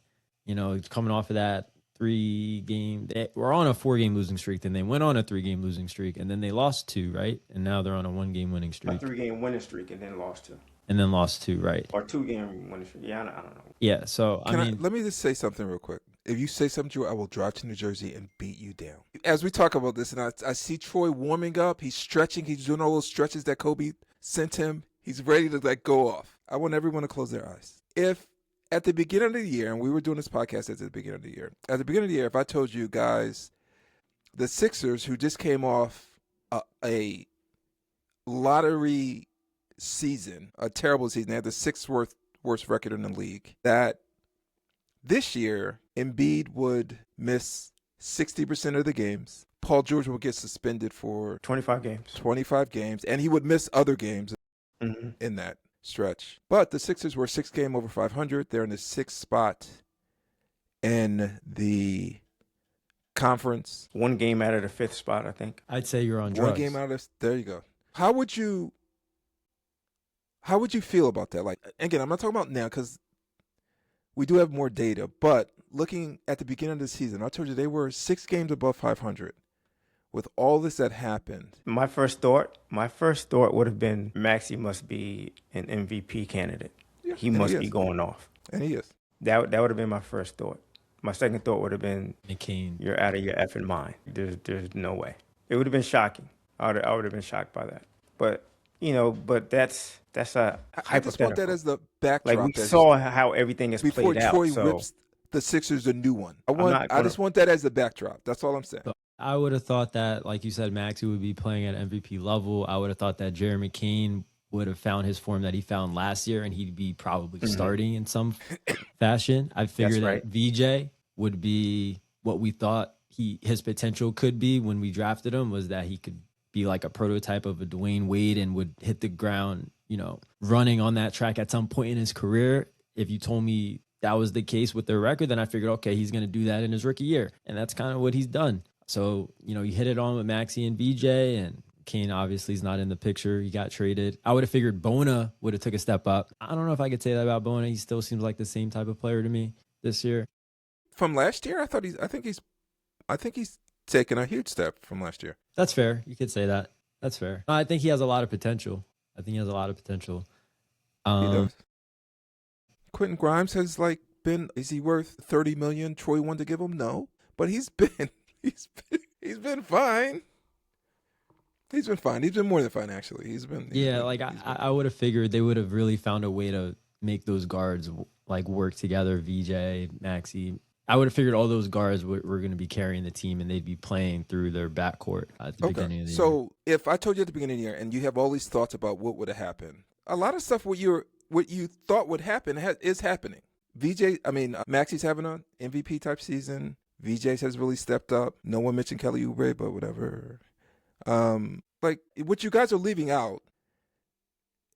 Coming off of that 3-game, they were on a 4-game losing streak, then they went on a 3-game losing streak, and then they lost 2, right? And now they're on a 1-game winning streak. A 3-game winning streak, and then lost 2. And then lost 2, right? Or 2-game winning streak. Yeah, I don't know. Yeah, so let me just say something real quick. If you say something, Drew, I will drive to New Jersey and beat you down. As we talk about this, and I see Troy warming up, he's stretching, he's doing all those stretches that Kobe sent him. He's ready to go off. I want everyone to close their eyes. If at the beginning of the year, and we were doing this podcast at the beginning of the year, if I told you guys, the Sixers, who just came off a lottery season, a terrible season, they had the 6th worst record in the league, that this year, Embiid would miss 60% of the games. Paul George would get suspended for 25 games. And he would miss other games in that stretch. But the Sixers were 6 game over 500. They're in the 6th spot in the conference. 1 game out of the 5th spot, I think. I'd say you're on drugs. 1 game out of there you go. How would you feel about that? Like, again, I'm not talking about now because we do have more data, but looking at the beginning of the season, I told you they were 6 games above 500. With all this that happened, my first thought would have been Maxey must be an MVP candidate. Yeah, he must be going off, and he is. That would have been my first thought. My second thought would have been McCain. You're out of your effing mind. There's no way. It would have been shocking. I would have been shocked by that. But that's a hypothetical. I just want that as the backdrop. Like we saw how everything is played out. Before Troy rips the Sixers a new one. I just want that as the backdrop. That's all I'm saying. So I would have thought that, like you said, Maxey would be playing at MVP level. I would have thought that Jeremy Kane would have found his form that he found last year, and he'd be probably starting in some fashion. I figured that VJ would be what we thought his potential could be when we drafted him, was that he could be like a prototype of a Dwayne Wade and would hit the ground, running on that track at some point in his career. If you told me that was the case with their record, then I figured, okay, he's going to do that in his rookie year. And that's kind of what he's done. So, you hit it on with Maxey and VJ, and Kane obviously is not in the picture. He got traded. I would have figured Bona would have took a step up. I don't know if I could say that about Bona. He still seems like the same type of player to me this year. From last year, I think he's taken a huge step from last year. That's fair. You could say that. That's fair. I think he has a lot of potential. He does. Quentin Grimes has is he worth $30 million? Troy wanted to give him? No, but he's been fine. He's been fine. He's been more than fine, actually. I would have figured they would have really found a way to make those guards work together. VJ, Maxey, I would have figured all those guards were going to be carrying the team and they'd be playing through their backcourt at the beginning of the year. So if I told you at the beginning of the year and you have all these thoughts about what would have happened, a lot of stuff what you thought would happen is happening. Maxey's having an MVP type season. VJ has really stepped up. No one mentioned Kelly Oubre, but whatever. Like what you guys are leaving out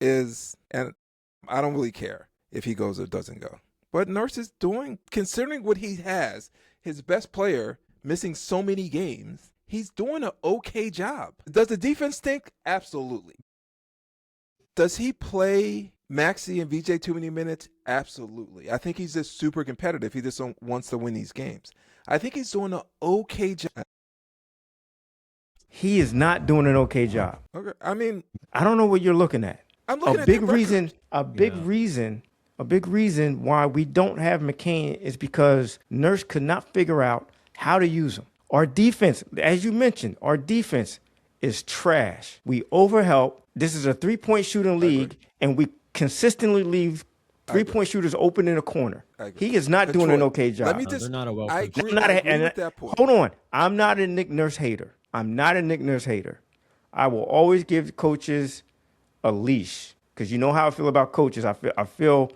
is, and I don't really care if he goes or doesn't go. But Nurse is doing, considering what he has, his best player missing so many games, he's doing an okay job. Does the defense stink? Absolutely. Does he play Maxey and VJ too many minutes? Absolutely. I think he's just super competitive. He just wants to win these games. I think he's doing an okay job. He is not doing an okay job. Okay. I mean, I don't know what you're looking at. I'm looking at A big reason why we don't have McCain is because Nurse could not figure out how to use him. Our defense, as you mentioned, our defense is trash. We overhelp. This is a three-point shooting league, and we consistently leave three-point shooters open in a corner. He is not doing an okay job. Let me just, they're not a well I coached. agree with that point. Hold on. I'm not a Nick Nurse hater. I will always give coaches a leash because you know how I feel about coaches. I feel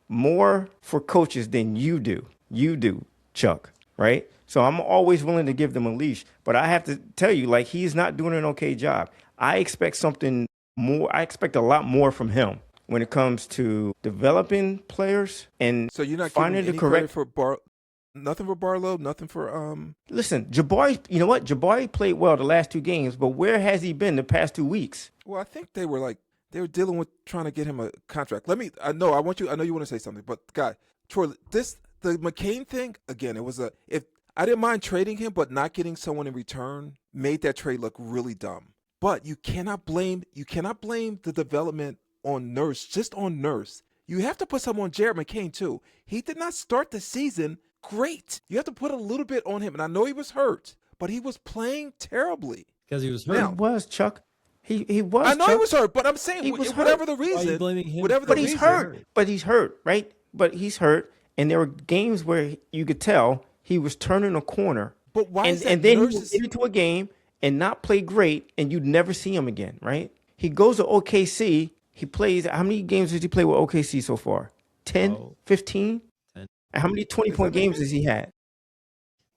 more for coaches than you do. You do, Chuck, right? So I'm always willing to give them a leash. But I have to tell you, like, he's not doing an okay job. I expect something more. I expect a lot more from him when it comes to developing players and so you're not finding giving the correct. Nothing for Barlow, nothing for Listen, Jabari. You know what? Jabari played well the last two games, but where has he been the past 2 weeks? Well, I think they were dealing with trying to get him a contract. I know you want to say something, but God, Troy, the McCain thing again. If I didn't mind trading him, but not getting someone in return made that trade look really dumb. But you cannot blame the development on Nurse, just on Nurse. You have to put some on Jared McCain too. He did not start the season great. You have to put a little bit on him. And I know he was hurt, but he was playing terribly. Because he was hurt. He was, Chuck. He was. I know Chuck. he was hurt, but I'm saying whatever the reason. Why are you blaming him? But he's hurt. But he's hurt, right? But he's hurt. And there were games where you could tell he was turning a corner. But why is that? And then he would get into a game and not play great, and you'd never see him again, right? He goes to OKC. He plays. How many games did he play with OKC so far? 10, 15? 10. How many 20-point games has he had?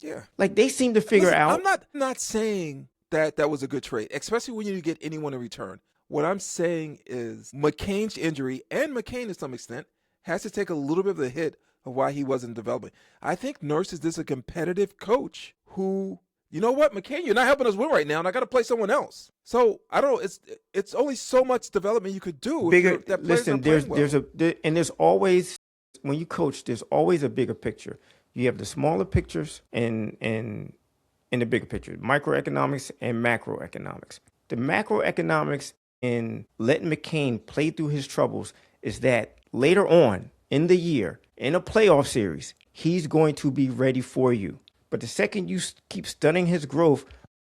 Yeah. Like, they seem to figure out. I'm not saying that was a good trade, especially when you get anyone in return. What I'm saying is McCain's injury, and McCain to some extent, has to take a little bit of the hit of why he wasn't developing. I think Nurse is just a competitive coach who, you know what, McCain, you're not helping us win right now, and I got to play someone else. So I don't know. It's only so much development you could do. Listen, there's always, when you coach, there's always a bigger picture. You have the smaller pictures and the bigger picture, microeconomics and macroeconomics. The macroeconomics in letting McCain play through his troubles is that later on in the year, in a playoff series, he's going to be ready for you. But the second you keep stunning his growth,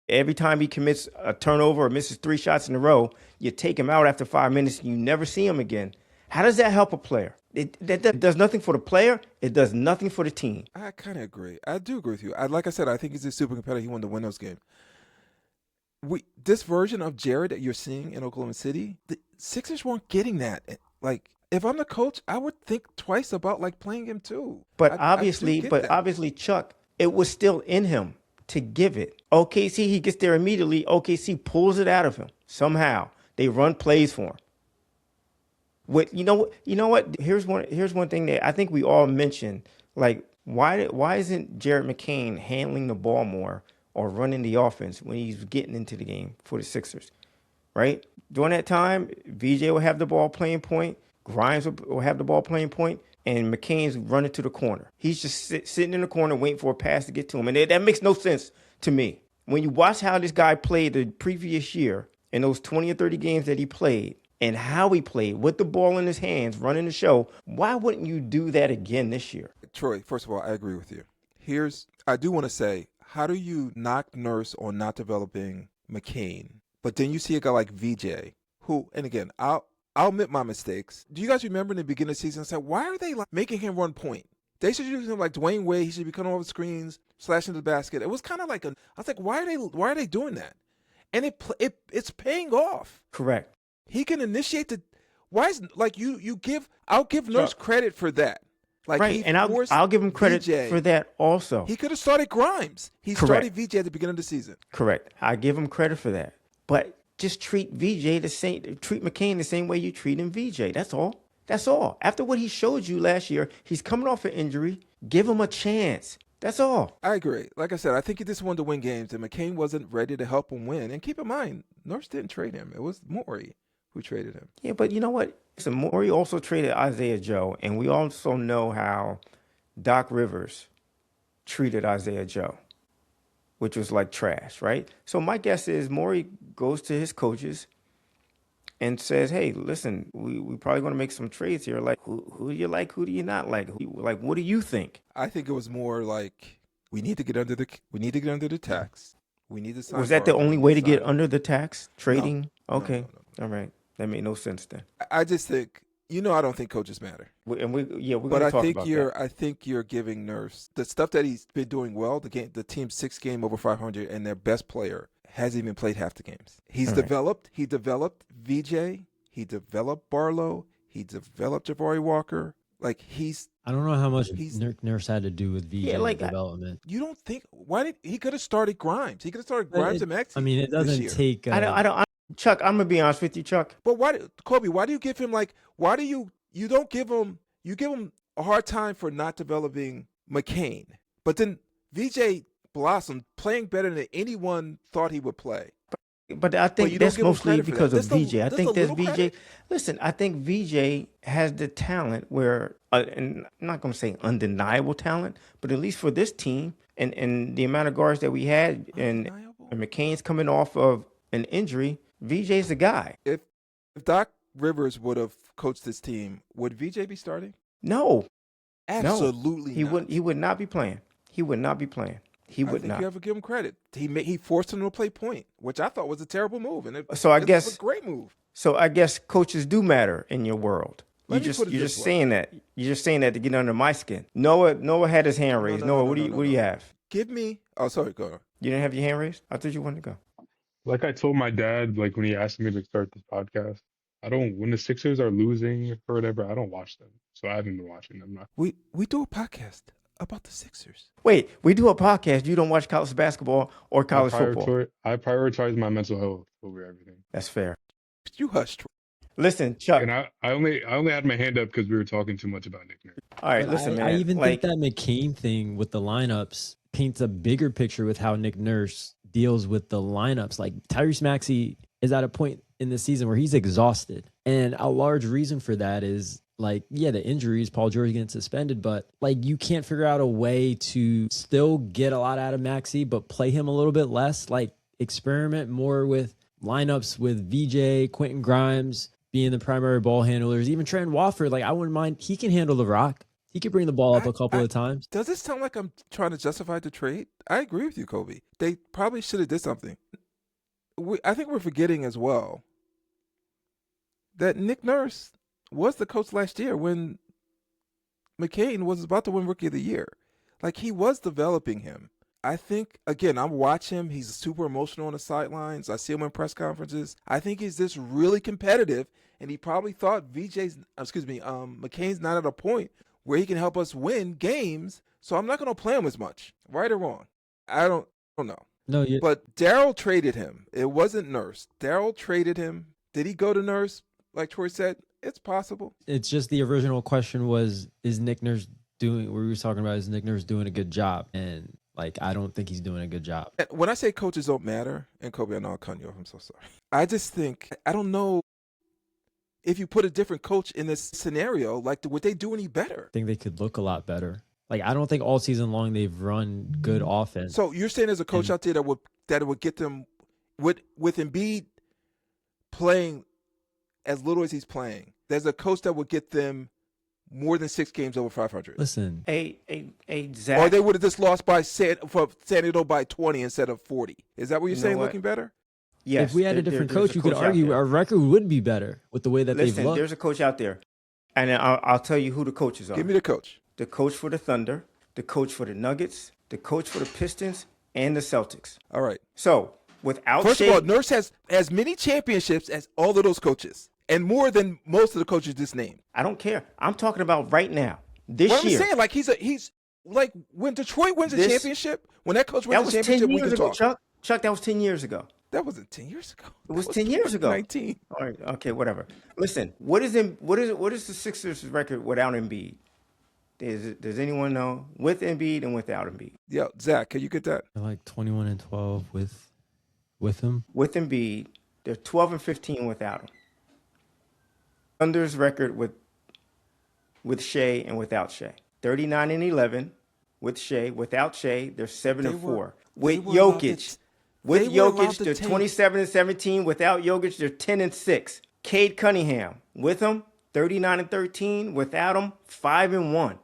every time he commits a turnover or misses 3 shots in a row, you take him out after 5 minutes and you never see him again. How does that help a player? That does nothing for the player. It does nothing for the team. I kind of agree. I do agree with you. Like I said, I think he's a super competitor. He wanted to win those games. This version of Jared that you're seeing in Oklahoma City, the Sixers weren't getting that. Like, if I'm the coach, I would think twice about playing him too. But obviously, Chuck, it was still in him to give it. OKC, he gets there immediately. OKC pulls it out of him somehow. They run plays for him. You know what? Here's one thing that I think we all mentioned. Like, why isn't Jared McCain handling the ball more or running the offense when he's getting into the game for the Sixers? Right? During that time, VJ will have the ball playing point. Grimes will have the ball playing point. And McCain's running to the corner. He's just sitting in the corner waiting for a pass to get to him. And that makes no sense to me. When you watch how this guy played the previous year in those 20 or 30 games that he played and how he played with the ball in his hands, running the show, why wouldn't you do that again this year? Troy, first of all, I agree with you. I do want to say, how do you knock Nurse on not developing McCain? But then you see a guy like VJ who, and again, I'll admit my mistakes. Do you guys remember in the beginning of the season, I said, why are they making him run point? They should use him like Dwayne Wade. He should be coming over screens, slashing the basket. It was kind of like I was like, why are they doing that? And it's paying off. Correct. He can initiate the. Why is like I'll give Nurse credit for that. Like right, and I'll give him credit for that also. He could have started Grimes. He started VJ at the beginning of the season. Correct. I give him credit for that. But just treat McCain the same way you treat him VJ. That's all. That's all. After what he showed you last year, he's coming off an injury. Give him a chance. That's all. I agree. Like I said, I think he just wanted to win games, and McCain wasn't ready to help him win. And keep in mind, Nurse didn't trade him. It was Morey who traded him. Yeah, but you know what? So Morey also traded Isaiah Joe, and we also know how Doc Rivers treated Isaiah Joe, which was like trash, right? So my guess is Morey goes to his coaches and says, hey, listen, we probably going to make some trades here. Like, who do you like? Who do you not like? What do you think? I think it was more like we need to get under the tax. We need to sign. Was that the only way to get under the tax? Trading? No. Okay. No. All right. That made no sense then. I just think, I don't think coaches matter. We're going to talk about that. I think you're giving Nurse the stuff that he's been doing well. The team's 6 game over 500, and their best player hasn't even played half the games. He developed VJ. He developed Barlow. He developed Jabari Walker. Like I don't know how much Nurse had to do with VJ development. You don't think he could have started Grimes? He could have started Grimes and Maxey. I mean, it doesn't take. I don't. Chuck, I'm gonna be honest with you, Chuck. But Kobe? Why do you give him you don't give him a hard time for not developing McCain, but then VJ blossomed, playing better than anyone thought he would play. But I think that's mostly because of VJ. I think there's VJ. Listen, I think VJ has the talent where, and I'm not going to say undeniable talent, but at least for this team and the amount of guards that we had, and McCain's coming off of an injury, VJ's the guy. If Doc Rivers would have coached this team, would VJ be starting? No. Absolutely not. He would not be playing. He would not be playing. He would not. You have to give him credit. He forced him to play point, which I thought was a terrible move, and it was a great move. So I guess coaches do matter in your world. You're just saying that. You're just saying that to get under my skin. Noah had his hand raised. Noah, what do you have? Give me. Oh, sorry. Go on. You didn't have your hand raised? I thought you wanted to go. Like I told my dad, like when he asked me to start this podcast, when the Sixers are losing or whatever, I don't watch them. So I haven't been watching them. We do a podcast about the Sixers. Wait, we do a podcast. You don't watch college basketball or college football. I prioritize my mental health over everything. That's fair. You hushed. Listen, Chuck. And I only had my hand up because we were talking too much about Nick Nurse. All right, listen, man. I even think that McCain thing with the lineups paints a bigger picture with how Nick Nurse deals with the lineups. Like Tyrese Maxey is at a point in the season where he's exhausted. And a large reason for that is the injuries, Paul George getting suspended, but you can't figure out a way to still get a lot out of Maxey, but play him a little bit less, experiment more with lineups with VJ, Quentin Grimes being the primary ball handlers, even Trent Wofford. I wouldn't mind. He can handle the rock. He could bring the ball up a couple of times. Does this sound like I'm trying to justify the trade? I agree with you, Kobe. They probably should have did something. I think we're forgetting as well that Nick Nurse was the coach last year when McCain was about to win Rookie of the Year. He was developing him. I think, again, I watch him. He's super emotional on the sidelines. I see him in press conferences. I think he's just really competitive, and he probably thought McCain's not at a point where he can help us win games, so I'm not going to play him as much. Right or wrong? I don't know. No, but Daryl traded him. It wasn't Nurse. Daryl traded him. Did he go to Nurse? Like Troy said, it's possible. It's just the original question was, is Nick Nurse doing a good job? And I don't think he's doing a good job. When I say coaches don't matter, and Kobe, I know I'll cut you off. I'm so sorry. I just think, I don't know if you put a different coach in this scenario, would they do any better? I think they could look a lot better. I don't think all season long they've run good offense. So you're saying there's a coach out there that would get them with Embiid playing as little as he's playing. There's a coach that would get them more than 6 games over 500. Listen, Zach, or they would have just lost by San Diego by 20 instead of 40. Is that what you're saying? Looking better? Yes. If we had a different coach, you could argue our record would be better with the way that they've looked. There's a coach out there, and I'll tell you who the coaches are. Give me the coach. the coach for the Thunder, the coach for the Nuggets, the coach for the Pistons, and the Celtics. All right. So without First of all, Nurse has as many championships as all of those coaches, and more than most of the coaches just named. I don't care. I'm talking about right now. This what year. I'm saying, like he's like when Detroit wins a championship, when that coach wins a championship, we can talk. Chuck, that was 10 years ago. That wasn't 10 years ago. It was 10 years ago. 19. All right, okay, whatever. Listen, what is the Sixers record without Embiid? Does anyone know? With Embiid and without Embiid? Yeah, Zach, can you get that? They're like 21-12 with him. With Embiid, they're 12-15 without him. Thunder's record with Shea and without Shea. 39-11 with Shea. Without Shea, they're 7-4. With Jokic. With Jokic, they're 27-17. Without Jokic, they're 10-6. Cade Cunningham, with him, 39-13. Without him, 5-1.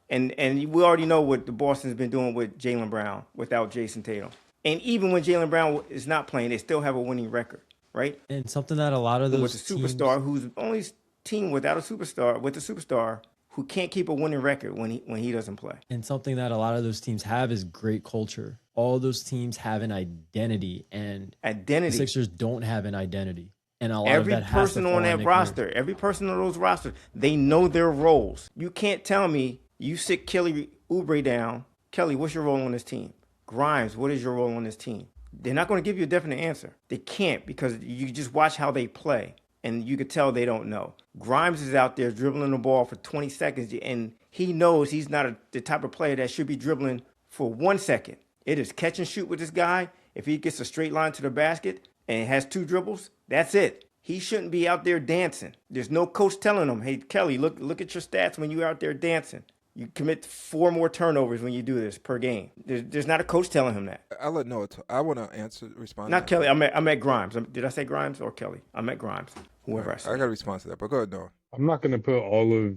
And we already know what the Boston's been doing with Jaylen Brown without Jason Tatum. And even when Jaylen Brown is not playing, they still have a winning record, right? And something that a lot of those with a superstar who's only team without a superstar, with a superstar who can't keep a winning record when he doesn't play. And something that a lot of those teams have is great culture. All those teams have an identity, and the Sixers don't have an identity. And a lot of that has person on that roster, every person on those rosters, they know their roles. You can't tell me you sit Kelly Oubre down. Kelly, what's your role on this team? Grimes, what is your role on this team? They're not going to give you a definite answer. They can't, because you just watch how they play, and you could tell they don't know. Grimes is out there dribbling the ball for 20 seconds, and he knows he's not the type of player that should be dribbling for 1 second. It is catch and shoot with this guy. If he gets a straight line to the basket and has 2 dribbles, that's it. He shouldn't be out there dancing. There's no coach telling him, hey, Kelly, look at your stats when you're out there dancing. You commit 4 more turnovers when you do this per game. There's not a coach telling him that. I'll let Noah I want to respond. Not Kelly. I met Grimes. Did I say Grimes or Kelly? I met Grimes. Whoever I said. I got to respond to that, but go ahead, Noah. I'm not going to put all of,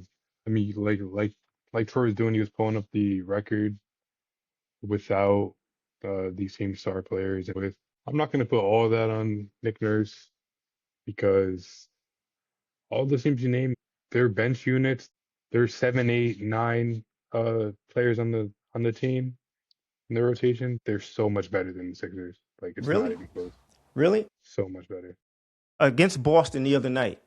like Troy was doing, he was pulling up the record without these same star players. I'm not going to put all of that on Nick Nurse, because all the teams you name, their bench units, there's 7, 8, 9 players on the team in the rotation. They're so much better than the Sixers. Like, it's not even close. Really? So much better. Against Boston the other night.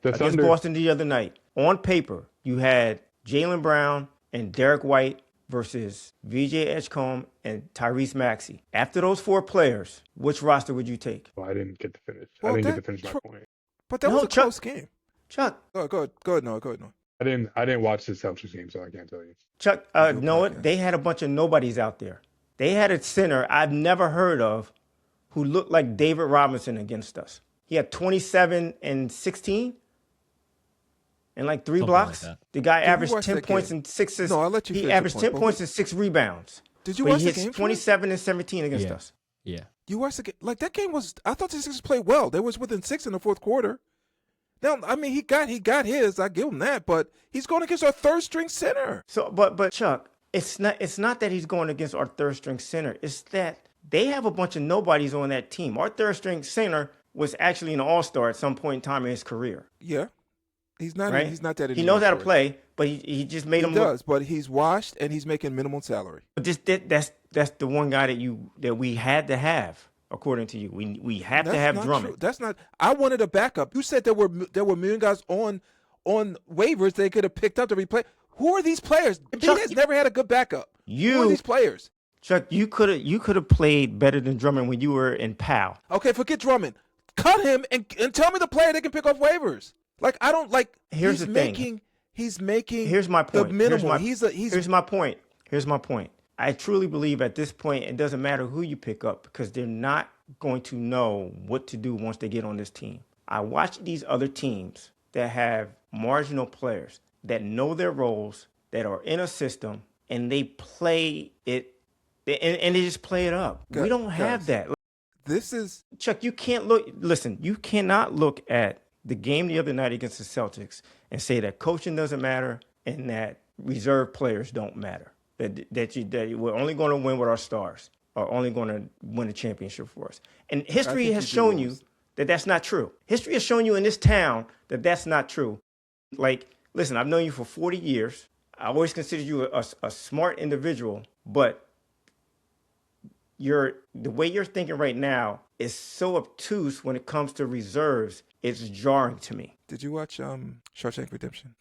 On paper, you had Jaylen Brown and Derek White versus VJ Edgecombe and Tyrese Maxey. After those 4 players, which roster would you take? Well, I didn't get to finish. I didn't get to finish my point. But that was a close game. Chuck. Go ahead, Noah. I didn't watch the Celtics game, so I can't tell you. Chuck, Noah, they had a bunch of nobodies out there. They had a center I've never heard of who looked like David Robinson against us. He had 27 and 16 and like 3 blocks. Like the guy averaged 10 points and 6 assists. No, I'll let you finish. He averaged 10 points and 6 rebounds. Did you watch the game? He hit 27 and 17 against us. Yeah. You watched the game? Like, that game was, I thought the Sixers played well. They was within 6 in the fourth quarter. Now, I mean, he got his. I give him that, but he's going against our third string center. So, but Chuck, it's not that he's going against our third string center. It's that they have a bunch of nobodies on that team. Our third string center was actually an all-star at some point in time in his carear. Yeah, he's not. Right? He's not that. He knows how to play, but he just made him. He does, but he's washed and he's making minimum salary. But that's the one guy that we had to have. According to you, we have to have Drummond. True. That's not. I wanted a backup. You said there were million guys on waivers they could have picked up to replace. Who are these players? Chuck, has never had a good backup. Who are these players? Chuck, you could have played better than Drummond when you were in PAL. Okay, forget Drummond. Cut him and tell me the player they can pick off waivers. Like, I don't like. Here's the thing. He's making. Here's my point. The minimum. Here's my point. Here's my point. I truly believe at this point it doesn't matter who you pick up, because they're not going to know what to do once they get on this team. I watch these other teams that have marginal players that know their roles, that are in a system, and they play it, and they just play it up. We don't have that. This is... Chuck, you cannot look at the game the other night against the Celtics and say that coaching doesn't matter and that reserve players don't matter. That we're only going to win with our stars, are only going to win a championship for us. And history has shown you that that's not true. History has shown you in this town that that's not true. Like, listen, I've known you for 40 years. I always consider you a smart individual, but the way you're thinking right now is so obtuse when it comes to reserves. It's jarring to me. Did you watch Shawshank Redemption?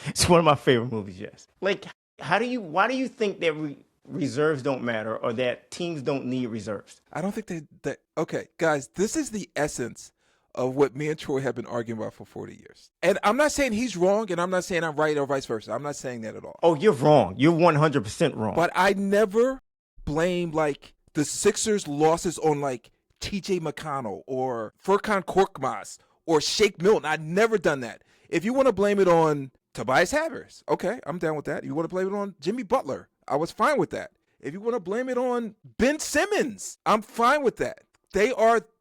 It's one of my favorite movies. Yes. Like, why do you think that reserves don't matter or that teams don't need reserves? I don't think that. Okay, guys, this is the essence of what me and Troy have been arguing about for 40 years. And I'm not saying he's wrong, and I'm not saying I'm right or vice versa. I'm not saying that at all. Oh, you're wrong. You're 100% wrong. But I never blame, like, the Sixers' losses on, like, T.J. McConnell or Furkan Korkmaz or Shake Milton. I've never done that. If you want to blame it on Tobias Harris, okay, I'm down with that. You want to blame it on Jimmy Butler, I was fine with that. If you want to blame it on Ben Simmons, I'm fine with that.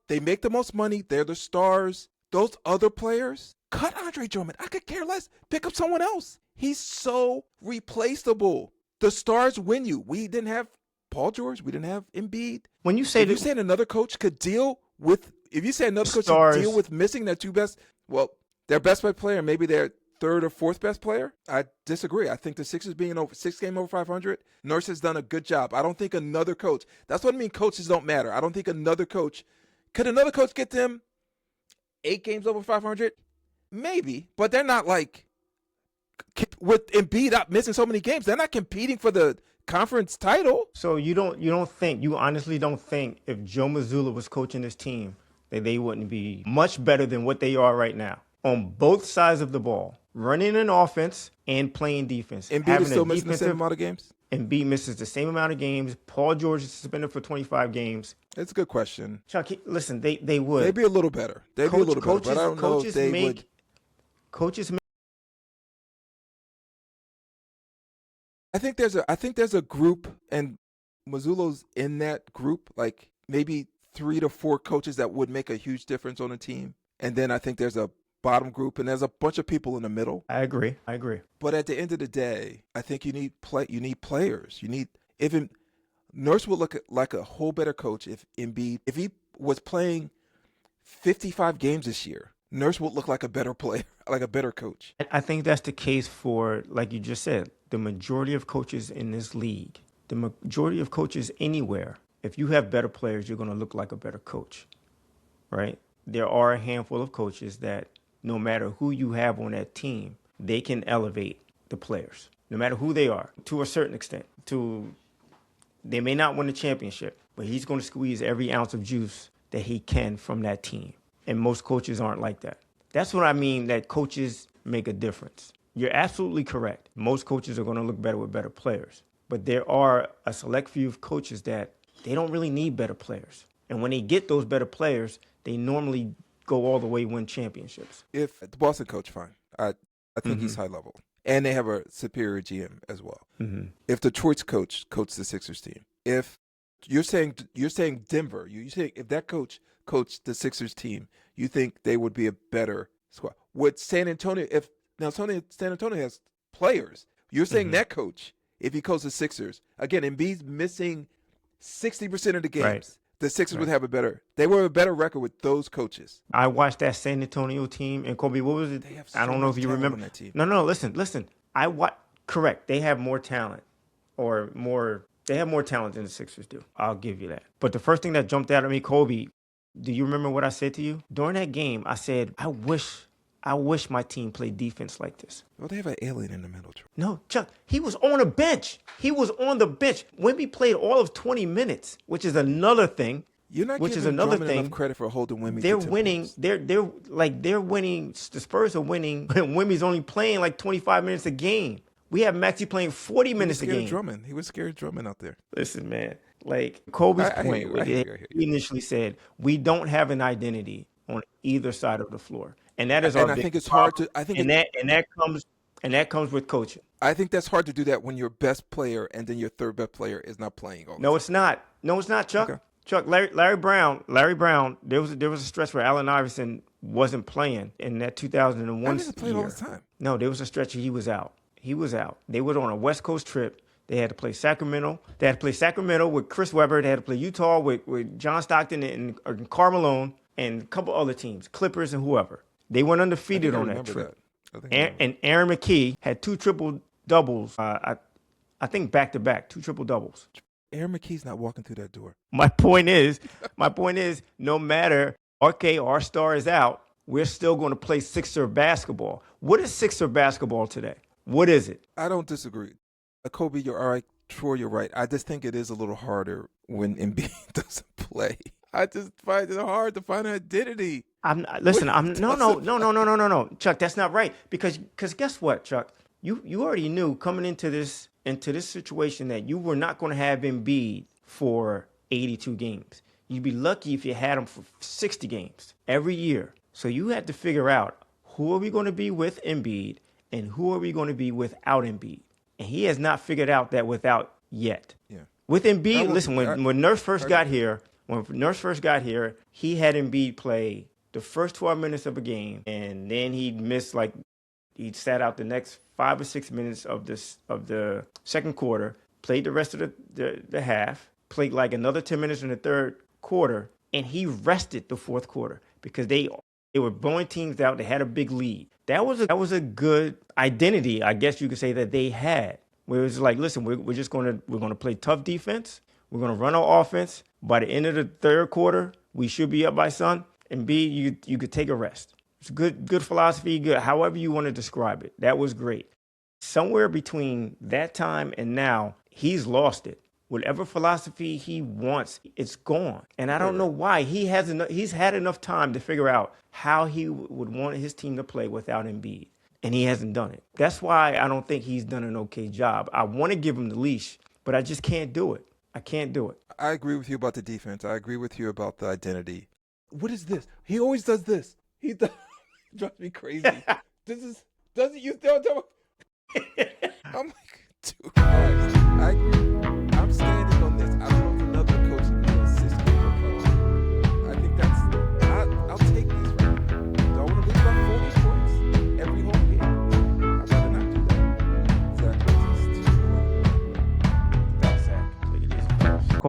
They make the most money. They're the stars. Those other players, cut Andre Drummond. I could care less. Pick up someone else. He's so replaceable. The stars win you. We didn't have Paul George. We didn't have Embiid. When you say you said another coach could deal with, missing their two best, their best player, maybe their third or fourth best player, I disagree. I think the Sixers being over 6 games over 500, Nurse has done a good job. I don't think another coach, that's what I mean, coaches don't matter. I don't think could another coach get them 8 games over 500? Maybe, but they're not like, with Embiid up missing so many games, they're not competing for the conference title. So you honestly don't think if Joe Mazzulla was coaching this team that they wouldn't be much better than what they are right now on both sides of the ball, running an offense and playing defense. Embiid is still missing the same amount of games? Embiid misses the same amount of games. Paul George is suspended for 25 games. It's a good question. Chuck, listen, they would. They'd be a little better. But I don't know if they would. Coaches make. I think there's a group, and Mazzulla's in that group, like maybe 3 to 4 coaches that would make a huge difference on a team. And then I think there's a bottom group, and there's a bunch of people in the middle. I agree. But at the end of the day, I think you need players. Nurse would look like a whole better coach if he was playing 55 games this year. Nurse would look like a better player, like a better coach. I think that's the case for, like you just said, the majority of coaches in this league, the majority of coaches anywhere. If you have better players, you're going to look like a better coach, right? There are a handful of coaches that no matter who you have on that team, they can elevate the players, no matter who they are, to a certain extent. They may not win the championship, but he's going to squeeze every ounce of juice that he can from that team. And most coaches aren't like that. That's what I mean, that coaches make a difference. You're absolutely correct. Most coaches are going to look better with better players. But there are a select few of coaches that they don't really need better players. And when they get those better players, they normally go all the way win championships. If the Boston coach, fine. I think he's high level. And they have a superior GM as well. Mm-hmm. If Detroit's coach the Sixers team, if you're saying Denver, you say if that coach coached the Sixers team, you think they would be a better squad. Would San Antonio, San Antonio has players, you're saying that coach, if he coached the Sixers, again, Embiid's missing 60% of the games. Right. The Sixers would have a better record with those coaches. I watched that San Antonio team, and Kobe, what was it? I don't know if you remember. That team. No, listen. Correct. They have more talent, they have more talent than the Sixers do. I'll give you that. But the first thing that jumped out at me, Kobe, do you remember what I said to you? During that game, I said, I wish my team played defense like this. Well, they have an alien in the middle. No, Chuck, he was on a bench. He was on the bench. Wemby played all of 20 minutes, which is another thing. You're not giving Drummond enough credit for holding Wemby. They're winning. They're winning. The Spurs are winning. Wemby's only playing like 25 minutes a game. We have Maxey playing 40 minutes a game. He was scared of Drummond out there. Listen, man. Like Kobe's point, he initially said, we don't have an identity on either side of the floor. And that is our big I think it's hard to. I think that comes with coaching. I think that's hard to do that when your best player and then your third best player is not playing. No, it's not, Chuck. Okay. Chuck, Larry Brown. There was a stretch where Allen Iverson wasn't playing in that 2001 year. Played all the time. No, there was a stretch where he was out. They were on a West Coast trip. They had to play Sacramento. They had to play Sacramento with Chris Webber. They had to play Utah with John Stockton and Karl Malone and a couple other teams, Clippers and whoever. They went undefeated on that trip. And Aaron McKee had two triple doubles. I think back to back, 2 triple doubles. Aaron McKee's not walking through that door. My point is, no matter our star is out, we're still going to play Sixer basketball. What is Sixer basketball today? What is it? I don't disagree. Kobe, you're all right. Troy, you're right. I just think it is a little harder when Embiid doesn't play. I just find it hard to find an identity. No, Chuck, that's not right. Because guess what, Chuck? You already knew coming into this situation that you were not going to have Embiid for 82 games. You'd be lucky if you had him for 60 games every year. So you had to figure out who are we going to be with Embiid and who are we going to be without Embiid. And he has not figured out that without yet. Yeah. With Embiid, when Nurse first got here, he had Embiid play the first 12 minutes of a game, and then he'd he sat out the next 5 or 6 minutes of the second quarter, played the rest of the half, played like another 10 minutes in the third quarter, and he rested the fourth quarter because they were blowing teams out. They had a big lead. That was a good identity, I guess you could say, that they had. Where it was like, listen, we're gonna play tough defense. We're gonna run our offense. By the end of the third quarter, we should be up by some. And B, you could take a rest. It's good philosophy, good, however you want to describe it. That was great. Somewhere between that time and now, he's lost it. Whatever philosophy he wants, it's gone. And I don't know why. He's had enough time to figure out how he would want his team to play without Embiid. And he hasn't done it. That's why I don't think he's done an okay job. I want to give him the leash, but I just can't do it. I can't do it. I agree with you about the defense. I agree with you about the identity. What is this? He always does this. He drives me crazy. Doesn't you still tell me? I'm like, dude, I agree.